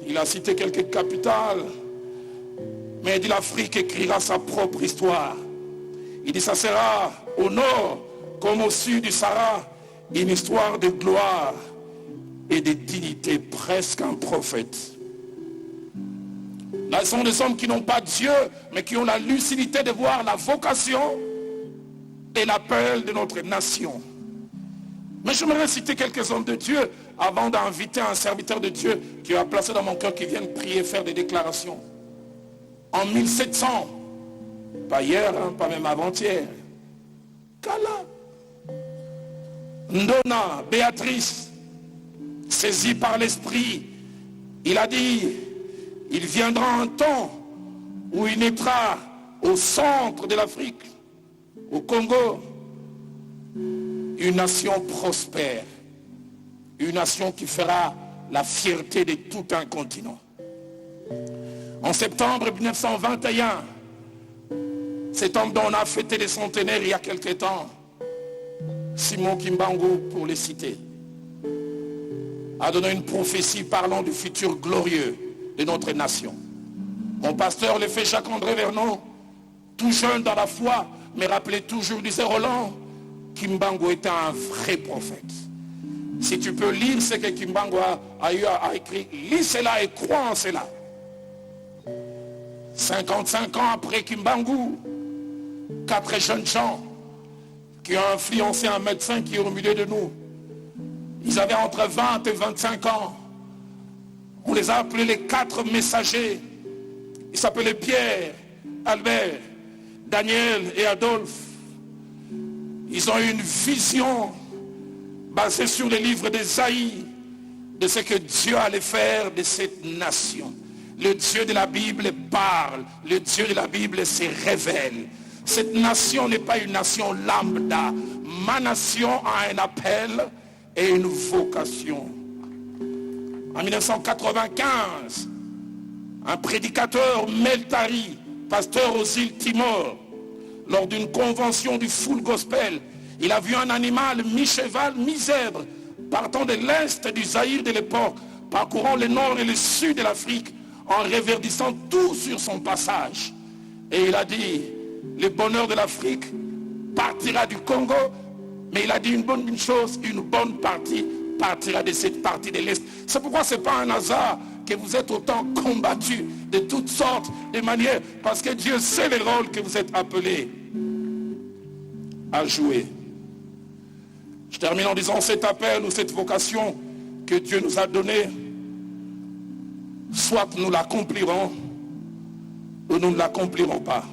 Il a cité quelques capitales. Mais il dit l'Afrique écrira sa propre histoire. Il dit ça sera au nord comme au sud du Sahara une histoire de gloire et de dignité, presque un prophète. Là, ce sont des hommes qui n'ont pas Dieu, mais qui ont la lucidité de voir la vocation et l'appel de notre nation. Mais j'aimerais citer quelques hommes de Dieu avant d'inviter un serviteur de Dieu qui a placé dans mon cœur qui vienne prier, faire des déclarations. En 1700, pas hier, hein, pas même avant-hier, Kala, Ndona, Béatrice, saisi par l'esprit, il a dit, il viendra un temps où il naîtra au centre de l'Afrique, au Congo, une nation prospère, une nation qui fera la fierté de tout un continent. En septembre 1921, cet homme dont on a fêté les centenaires il y a quelque temps, Simon Kimbangu pour les citer, a donné une prophétie parlant du futur glorieux de notre nation. Mon pasteur, le fait Jacques-André Vernon, tout jeune dans la foi, me rappelait toujours, disait Roland, Kimbangu était un vrai prophète. Si tu peux lire ce que Kimbangu a écrit, lis cela et crois en cela. 55 ans après Kimbangu, 4 jeunes gens qui ont influencé un médecin qui est au milieu de nous. Ils avaient entre 20 et 25 ans. On les a appelés les 4 messagers. Ils s'appelaient Pierre, Albert, Daniel et Adolphe. Ils ont eu une vision basée sur les livres d'Ésaïe de ce que Dieu allait faire de cette nation. Le Dieu de la Bible parle, le Dieu de la Bible se révèle. Cette nation n'est pas une nation lambda. Ma nation a un appel et une vocation. En 1995, un prédicateur, Meltari, pasteur aux îles Timor, lors d'une convention du Full Gospel, il a vu un animal mi-cheval, mi-zèbre, partant de l'est du Zaïre de l'époque, parcourant le nord et le sud de l'Afrique, en réverdissant tout sur son passage. Et il a dit, le bonheur de l'Afrique partira du Congo, mais il a dit une bonne chose, une bonne partie partira de cette partie de l'Est. C'est pourquoi ce n'est pas un hasard que vous êtes autant combattus de toutes sortes de manières, parce que Dieu sait le rôle que vous êtes appelés à jouer. Je termine en disant cet appel ou cette vocation que Dieu nous a donnée, soit nous l'accomplirons ou nous ne l'accomplirons pas.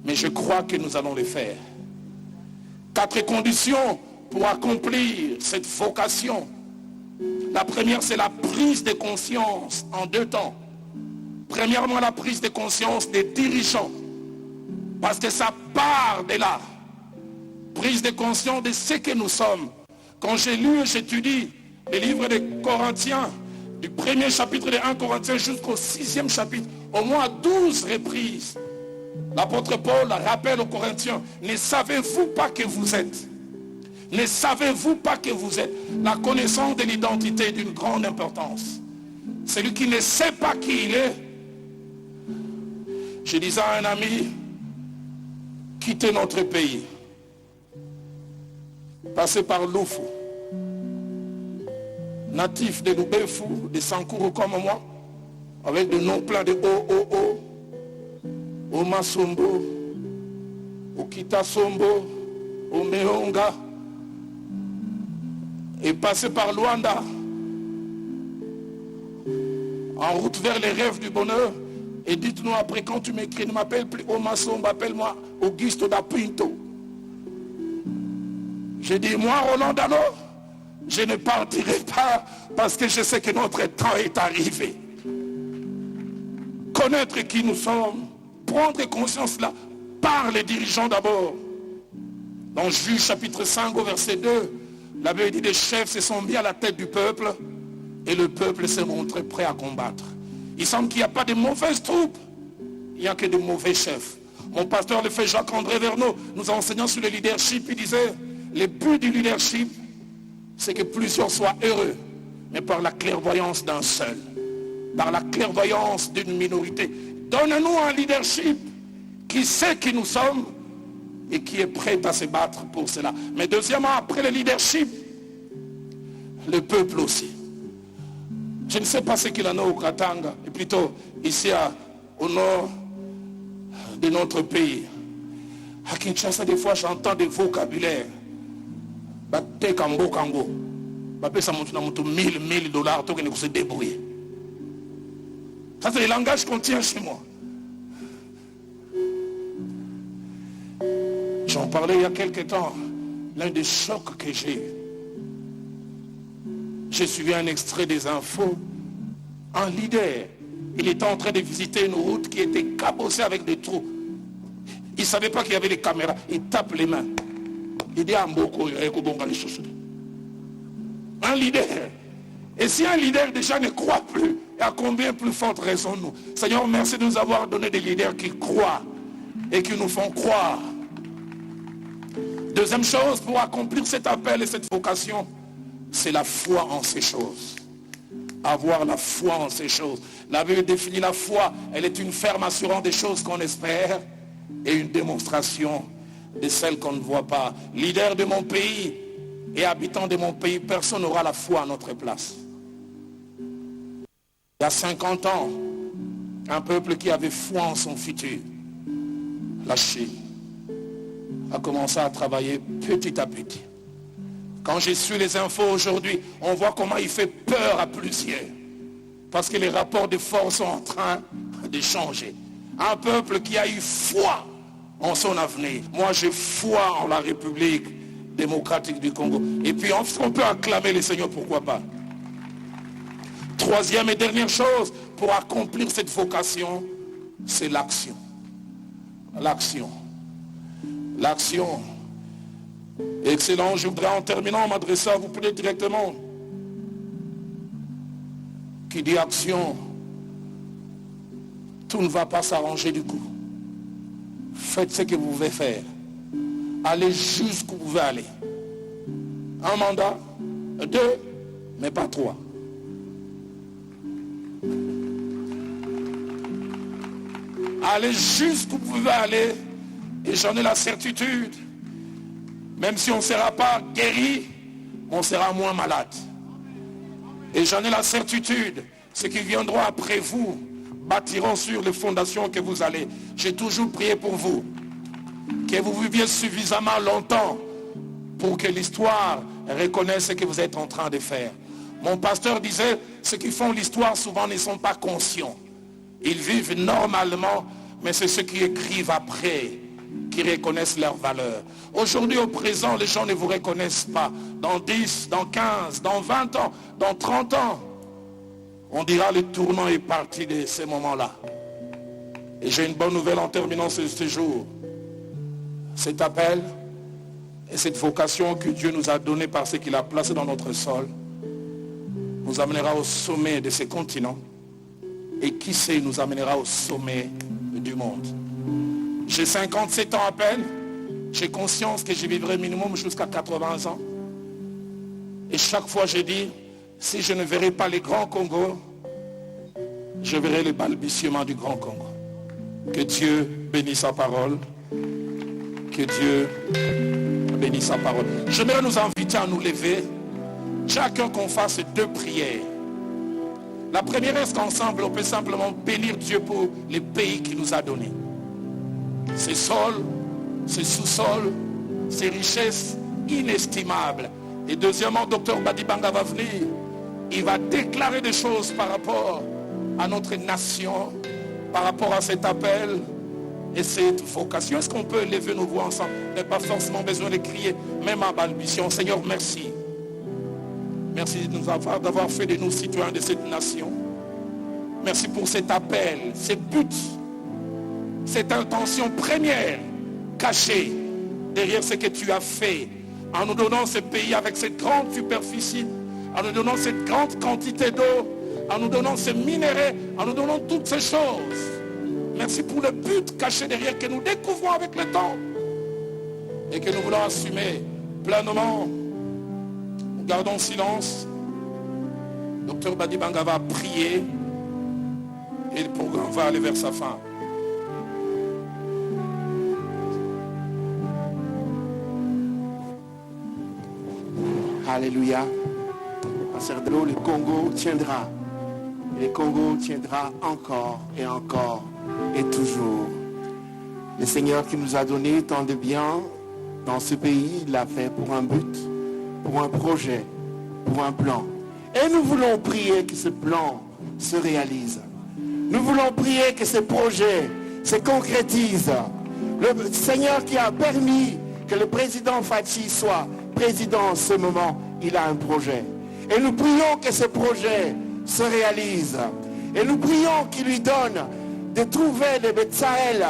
mais je crois que nous allons le faire. 4 conditions pour accomplir cette vocation. La première, c'est la prise de conscience en 2 temps. Premièrement, la prise de conscience des dirigeants, parce que ça part de là. Prise de conscience de ce que nous sommes. Quand j'ai lu et j'étudie les livres des Corinthiens, du 1er chapitre de 1 Corinthiens jusqu'au 6e chapitre, au moins 12 reprises, l'apôtre Paul rappelle aux Corinthiens, ne savez-vous pas que vous êtes? Ne savez-vous pas que vous êtes? La connaissance de l'identité est d'une grande importance. Celui qui ne sait pas qui il est, je disais à un ami, quittez notre pays, passez par Lufu, natif de Lubefu, de Sankuru comme moi, avec de noms pleins de O, Omasombo, Okitasombo, Omeonga, et passez par Luanda, en route vers les rêves du bonheur. Et dites-nous après, quand tu m'écris, ne m'appelle plus Omasombo, appelle-moi Augusto da Pinto. J'ai dit, moi, Roland Dano, je ne partirai pas parce que je sais que notre temps est arrivé. Connaître qui nous sommes, prendre conscience là, par les dirigeants d'abord. Dans Juge chapitre 5 au verset 2, la Bible dit, les chefs se sont mis à la tête du peuple et le peuple s'est montré prêt à combattre. Il semble qu'il n'y a pas de mauvaises troupes, il n'y a que de mauvais chefs. Mon pasteur, le fait Jacques-André Verneau, nous enseignant sur le leadership, il disait, le but du leadership, c'est que plusieurs soient heureux, mais par la clairvoyance d'un seul, par la clairvoyance d'une minorité. Donne-nous un leadership qui sait qui nous sommes et qui est prêt à se battre pour cela. Mais deuxièmement, après le leadership, le peuple aussi. Je ne sais pas ce qu'il en a au Katanga, et plutôt ici au nord de notre pays. À Kinshasa, des fois, j'entends des vocabulaires. Bate Kambo Kango. Bapé ça monte dans 1000 dollars, toi qui ne se débrouiller. Ça, c'est le langage qu'on tient chez moi. J'en parlais il y a quelque temps. L'un des chocs que j'ai eu. J'ai suivi un extrait des infos. Un leader, il était en train de visiter une route qui était cabossée avec des trous. Il ne savait pas qu'il y avait des caméras. Il tape les mains. Il dit à Mboko, un leader. Et si un leader déjà ne croit plus, à combien plus forte raison nous? Seigneur, merci de nous avoir donné des leaders qui croient et qui nous font croire. Deuxième chose, pour accomplir cet appel et cette vocation, c'est la foi en ces choses. Avoir la foi en ces choses. La Bible définit la foi, elle est une ferme assurance des choses qu'on espère et une démonstration de celles qu'on ne voit pas. Leader de mon pays et habitant de mon pays, personne n'aura la foi à notre place. Il y a 50 ans, un peuple qui avait foi en son futur, la Chine, a commencé à travailler petit à petit. Quand j'ai su les infos aujourd'hui, on voit comment il fait peur à plusieurs. Parce que les rapports de force sont en train de changer. Un peuple qui a eu foi en son avenir. Moi, j'ai foi en la République démocratique du Congo. Et puis, on peut acclamer le Seigneur, pourquoi pas. Troisième et dernière chose, pour accomplir cette vocation, c'est l'action. L'action. L'action. Excellent, je voudrais en terminant m'adresser à vous peut-être directement. Qui dit action, tout ne va pas s'arranger du coup. Faites ce que vous pouvez faire. Allez jusqu'où vous pouvez aller. Un mandat, 2, mais pas 3. Allez jusqu'où vous pouvez aller, et j'en ai la certitude. Même si on ne sera pas guéri, on sera moins malade. Et j'en ai la certitude, ceux qui viendront après vous bâtiront sur les fondations que vous allez. J'ai toujours prié pour vous, que vous viviez suffisamment longtemps pour que l'histoire reconnaisse ce que vous êtes en train de faire. Mon pasteur disait, ceux qui font l'histoire souvent ne sont pas conscients. Ils vivent normalement, mais c'est ceux qui écrivent après qui reconnaissent leur valeur. Aujourd'hui, au présent, les gens ne vous reconnaissent pas. Dans 10, dans 15, dans 20 ans, dans 30 ans, on dira le tournant est parti de ces moments-là. Et j'ai une bonne nouvelle en terminant ce séjour. Cet appel et cette vocation que Dieu nous a donnée par ce qu'il a placé dans notre sol nous amènera au sommet de ces continents et qui sait nous amènera au sommet du monde. J'ai 57 ans à peine, j'ai conscience que je vivrai minimum jusqu'à 80 ans. Et chaque fois je dis, si je ne verrai pas les grands Congo, je verrai le balbutiement du grand Congo. Que Dieu bénisse sa parole. Que Dieu bénisse sa parole. J'aimerais nous inviter à nous lever. Chacun qu'on fasse 2 prières. La première est qu'ensemble, on peut simplement bénir Dieu pour les pays qu'il nous a donnés. Ses sols, ses sous-sols, ses richesses inestimables. Et deuxièmement, Dr Badibanga va venir. Il va déclarer des choses par rapport à notre nation, par rapport à cet appel et cette vocation. Est-ce qu'on peut lever nos voix ensemble? Il n'y a pas forcément besoin de crier, même en balbutiant. Seigneur, merci. Merci d'avoir fait de nous citoyens de cette nation. Merci pour cet appel, ce but, cette intention première cachée derrière ce que tu as fait en nous donnant ce pays avec cette grande superficie, en nous donnant cette grande quantité d'eau, en nous donnant ces minéraux, en nous donnant toutes ces choses. Merci pour le but caché derrière que nous découvrons avec le temps et que nous voulons assumer pleinement. Nous gardons silence. Dr Badibanga va prier et le programme va aller vers sa fin. Alléluia. Pasteur Delo, le Congo tiendra. Et le Congo tiendra encore et encore et toujours. Le Seigneur qui nous a donné tant de bien dans ce pays, il l'a fait pour un but, pour un projet, pour un plan. Et nous voulons prier que ce plan se réalise. Nous voulons prier que ce projet se concrétise. Le Seigneur qui a permis que le président Fachi soit président en ce moment, il a un projet. Et nous prions que ce projet se réalise. Et nous prions qu'il lui donne de trouver le Betsaël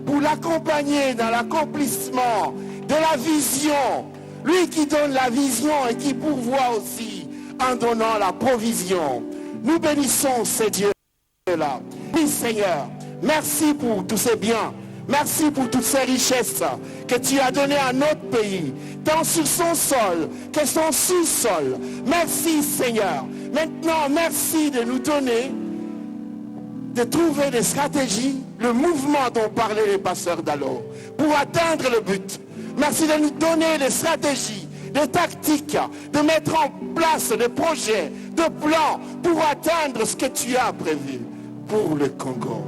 pour l'accompagner dans l'accomplissement de la vision. Lui qui donne la vision et qui pourvoit aussi en donnant la provision. Nous bénissons ces dieux-là. Oui Seigneur, merci pour tous ces biens. Merci pour toutes ces richesses que tu as données à notre pays, tant sur son sol que son sous-sol. Merci Seigneur. Maintenant, merci de nous donner, de trouver des stratégies, le mouvement dont parlaient les pasteurs d'Allo, pour atteindre le but. Merci de nous donner des stratégies, des tactiques, de mettre en place des projets, des plans pour atteindre ce que tu as prévu pour le Congo.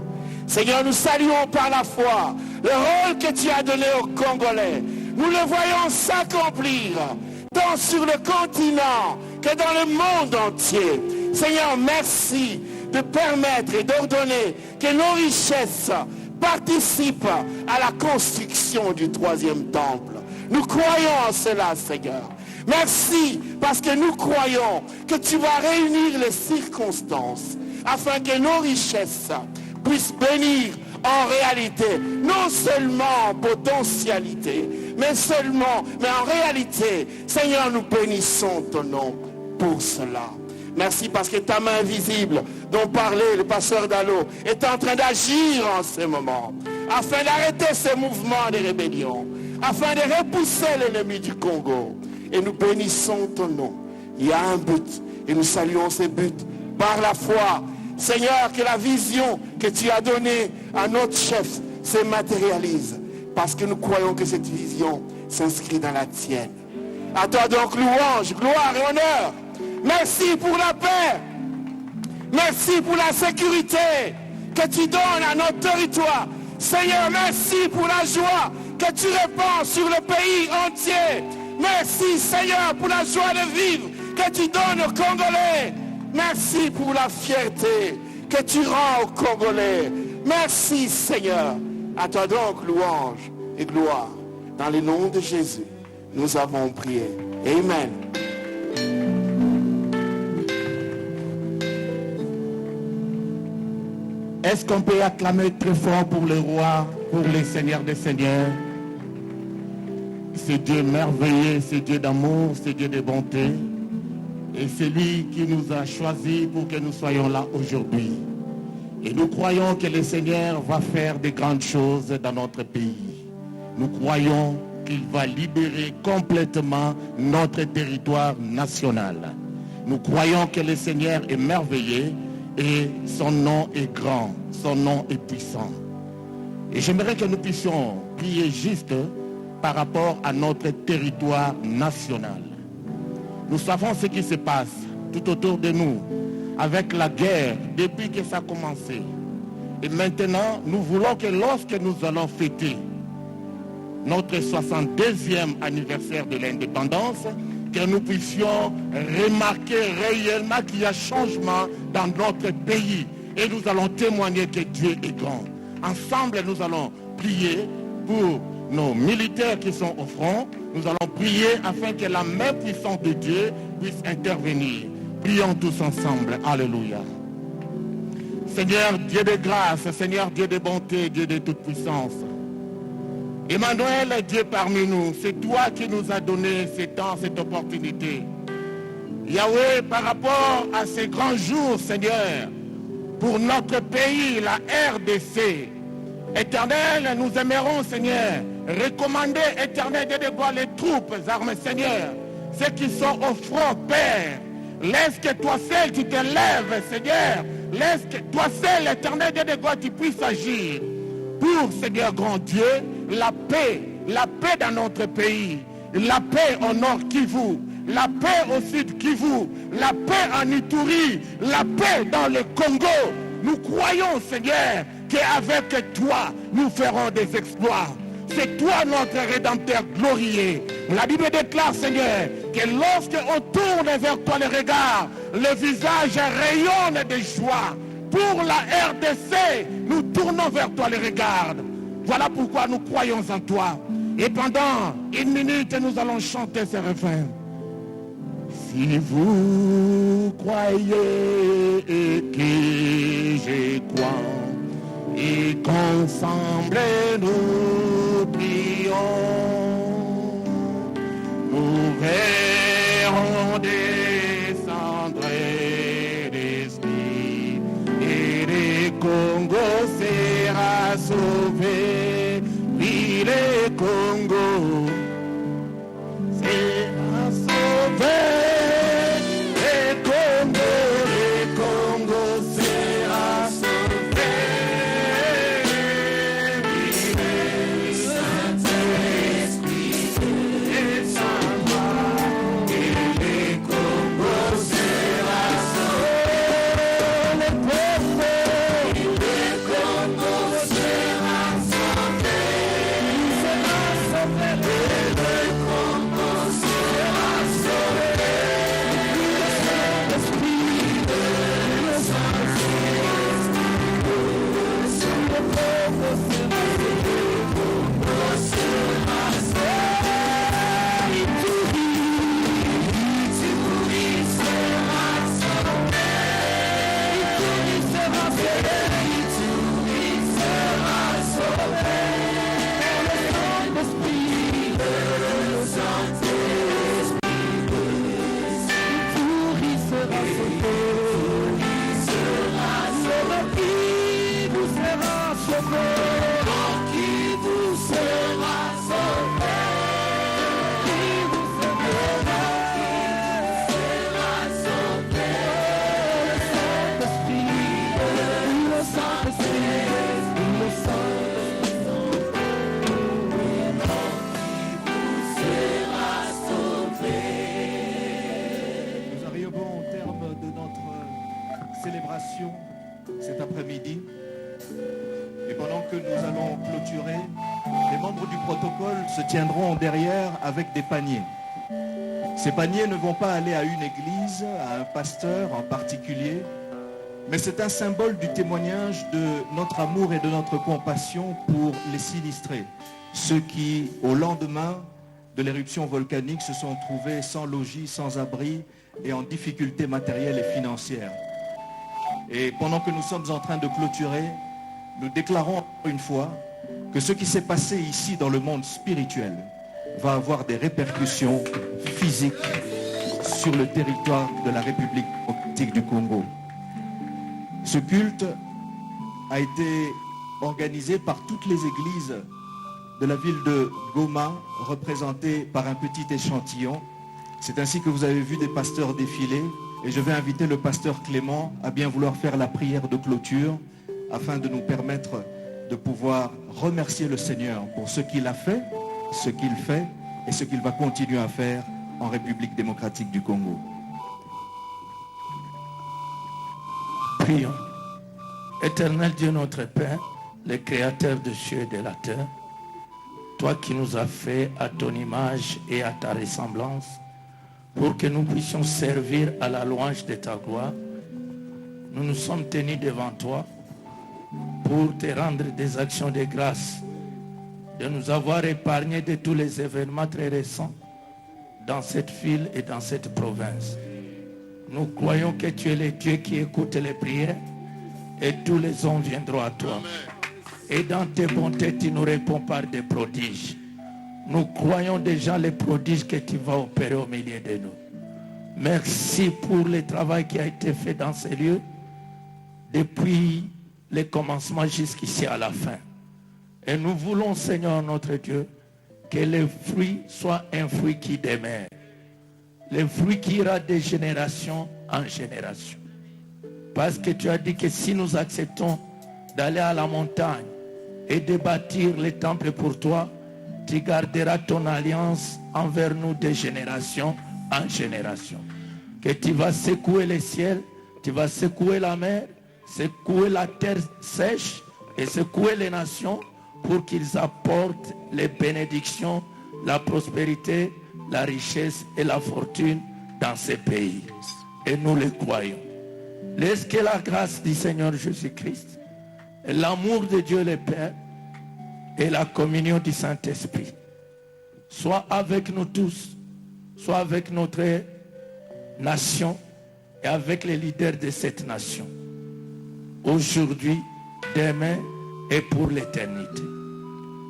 Seigneur, nous saluons par la foi le rôle que tu as donné aux Congolais. Nous le voyons s'accomplir tant sur le continent que dans le monde entier. Seigneur, merci de permettre et d'ordonner que nos richesses participent à la construction du 3e temple. Nous croyons en cela, Seigneur. Merci parce que nous croyons que tu vas réunir les circonstances afin que nos richesses puissent bénir en réalité, non seulement en potentialité, mais en réalité. Seigneur, nous bénissons ton nom pour cela. Merci parce que ta main visible dont parlait le pasteur Dalo est en train d'agir en ce moment, afin d'arrêter ce mouvement de rébellion, afin de repousser l'ennemi du Congo. Et nous bénissons ton nom. Il y a un but et nous saluons ce but par la foi. Seigneur, que la vision que tu as donnée à notre chef se matérialise, parce que nous croyons que cette vision s'inscrit dans la tienne. À toi donc louange, gloire et honneur. Merci pour la paix. Merci pour la sécurité que tu donnes à notre territoire. Seigneur, merci pour la joie que tu répands sur le pays entier. Merci Seigneur pour la joie de vivre que tu donnes aux Congolais. Merci pour la fierté que tu rends aux Congolais. Merci Seigneur. À toi donc louange, et gloire. Dans le nom de Jésus, nous avons prié. Amen. Est-ce qu'on peut acclamer très fort pour le roi, pour le Seigneur des Seigneurs? C'est Dieu merveilleux, c'est Dieu d'amour, c'est Dieu de bonté. Et c'est lui qui nous a choisis pour que nous soyons là aujourd'hui. Et nous croyons que le Seigneur va faire de grandes choses dans notre pays. Nous croyons qu'il va libérer complètement notre territoire national. Nous croyons que le Seigneur est merveilleux et son nom est grand, son nom est puissant. Et j'aimerais que nous puissions prier juste par rapport à notre territoire national. Nous savons ce qui se passe tout autour de nous avec la guerre depuis que ça a commencé. Et maintenant, nous voulons que lorsque nous allons fêter notre 62e anniversaire de l'indépendance, que nous puissions remarquer réellement qu'il y a changement dans notre pays. Et nous allons témoigner que Dieu est grand. Ensemble, nous allons prier pour nos militaires qui sont au front. Nous allons prier afin que la main puissante de Dieu puisse intervenir. Prions tous ensemble. Alléluia. Seigneur Dieu de grâce, Seigneur Dieu de bonté, Dieu de toute puissance. Emmanuel, Dieu parmi nous, c'est toi qui nous as donné ce temps, cette opportunité. Yahweh, par rapport à ces grands jours, Seigneur, pour notre pays, la RDC, Éternel, nous aimerons, Seigneur, recommander, Éternel, de voir les troupes armées, Seigneur, ceux qui sont au front, Père. Laisse que toi seul tu te lèves, Seigneur. Laisse que toi seul, Éternel, de gloire, tu puisses agir. Pour, Seigneur grand Dieu, la paix dans notre pays, la paix au nord Kivu, la paix au sud Kivu, la paix en Ituri, la paix dans le Congo. Nous croyons, Seigneur, qu'avec toi, nous ferons des exploits. C'est toi notre Rédempteur glorieux. La Bible déclare, Seigneur, que lorsque on tourne vers toi le regard, le visage rayonne de joie. Pour la RDC, nous tournons vers toi le regard. Voilà pourquoi nous croyons en toi. Et pendant 1 minute, nous allons chanter ce refrain. Si vous croyez que je crois, et qu'ensemble nous prions, nous verrons descendre l'Esprit et le Congo sera sauvé. Oui, le Congo sera sauvé. Le Congo sera sauvé. Cet après-midi. Et pendant que nous allons clôturer, les membres du protocole se tiendront derrière avec des paniers. Ces paniers ne vont pas aller à une église, à un pasteur en particulier, mais c'est un symbole du témoignage de notre amour et de notre compassion pour les sinistrés, ceux qui, au lendemain de l'éruption volcanique, se sont trouvés sans logis, sans abri et en difficulté matérielle et financière. Et pendant que nous sommes en train de clôturer, nous déclarons encore une fois que ce qui s'est passé ici dans le monde spirituel va avoir des répercussions physiques sur le territoire de la République démocratique du Congo. Ce culte a été organisé par toutes les églises de la ville de Goma, représentées par un petit échantillon. C'est ainsi que vous avez vu des pasteurs défiler, et je vais inviter le pasteur Clément à bien vouloir faire la prière de clôture afin de nous permettre de pouvoir remercier le Seigneur pour ce qu'il a fait, ce qu'il fait et ce qu'il va continuer à faire en République démocratique du Congo. Prions. Éternel Dieu notre Père, le Créateur de cieux et de la terre, toi qui nous as fait à ton image et à ta ressemblance, pour que nous puissions servir à la louange de ta gloire, nous nous sommes tenus devant toi pour te rendre des actions de grâce, de nous avoir épargnés de tous les événements très récents dans cette ville et dans cette province. Nous croyons que tu es le Dieu qui écoute les prières et tous les hommes viendront à toi. Et dans tes bontés, tu nous réponds par des prodiges. Nous croyons déjà les prodiges que tu vas opérer au milieu de nous. Merci pour le travail qui a été fait dans ces lieux depuis le commencement jusqu'ici à la fin. Et nous voulons, Seigneur notre Dieu, que le fruit soit un fruit qui demeure. Le fruit qui ira de génération en génération. Parce que tu as dit que si nous acceptons d'aller à la montagne et de bâtir le temple pour toi, tu garderas ton alliance envers nous de génération en génération. Que tu vas secouer les ciels, tu vas secouer la mer, secouer la terre sèche et secouer les nations pour qu'ils apportent les bénédictions, la prospérité, la richesse et la fortune dans ces pays. Et nous le croyons. Laisse que la grâce du Seigneur Jésus-Christ, l'amour de Dieu le Père et la communion du Saint-Esprit soit avec nous tous, soit avec notre nation et avec les leaders de cette nation. Aujourd'hui, demain et pour l'éternité.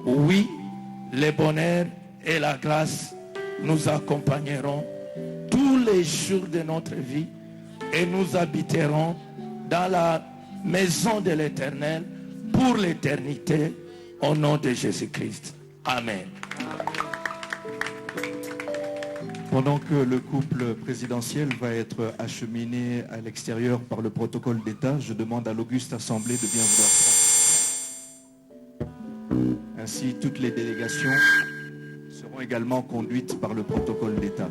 Oui, le bonheur et la grâce nous accompagneront tous les jours de notre vie et nous habiterons dans la maison de l'Éternel pour l'éternité au nom de Jésus-Christ. Amen. Pendant que le couple présidentiel va être acheminé à l'extérieur par le protocole d'État, je demande à l'Auguste Assemblée de bien vouloir prendre. Ainsi, toutes les délégations seront également conduites par le protocole d'État.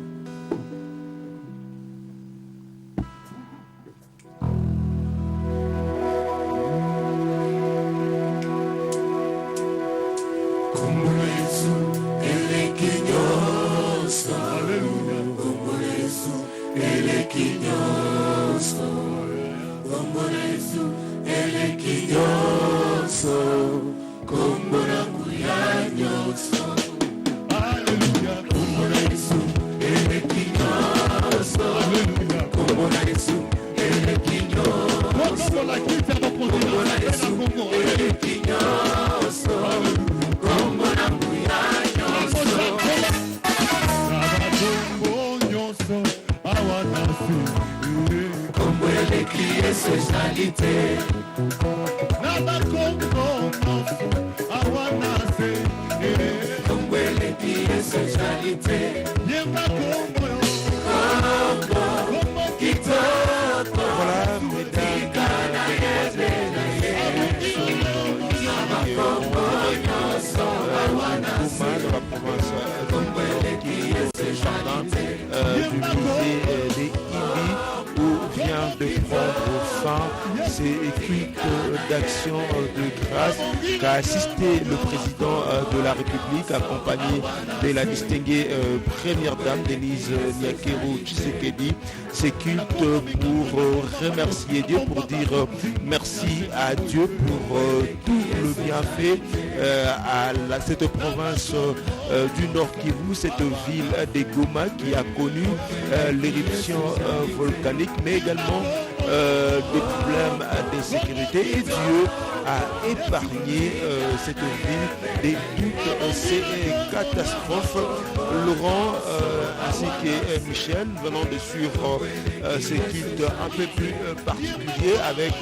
ces cultes d'action de grâce qu'a assisté le président de la République, accompagné de la distinguée première dame Denise Nyakero Tshisekedi. Ces cultes pour remercier Dieu, pour dire merci à Dieu pour tout le bienfait à cette province du Nord Kivu, cette ville de Goma qui a connu l'éruption volcanique, mais également des problèmes de sécurité. Et Dieu a épargné cette ville de toutes ces catastrophes. Laurent ainsi que Michel venant de suivre ces cultes un peu plus particuliers avec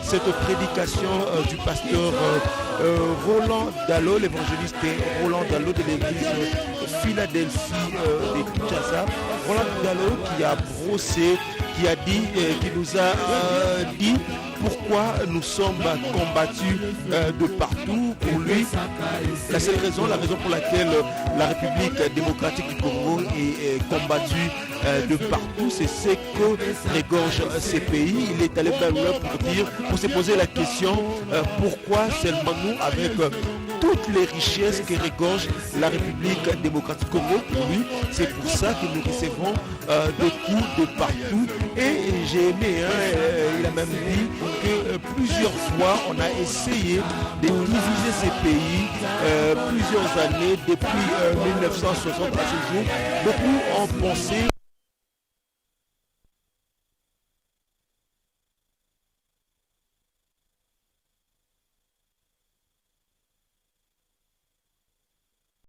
cette prédication du pasteur Roland Dallot, l'évangéliste Roland Dallot de l'église Philadelphie de Kinshasa. Roland Dallot qui a brossé, qui a dit, qui nous a dit pourquoi nous sommes combattus de partout. Pour lui, la seule raison, la raison pour laquelle la République démocratique du Congo est combattue de partout, c'est ce que régorge ces pays. Il est allé vers l'heure pour se poser la question pourquoi seulement nous, avec toutes les richesses que régorge la République démocratique du Congo, pour lui, c'est pour ça que nous recevons des coups de partout. Et j'ai aimé, il a même dit que plusieurs fois on a essayé de diviser ces pays, plusieurs années, depuis 1960 à ce jour. Beaucoup ont pensé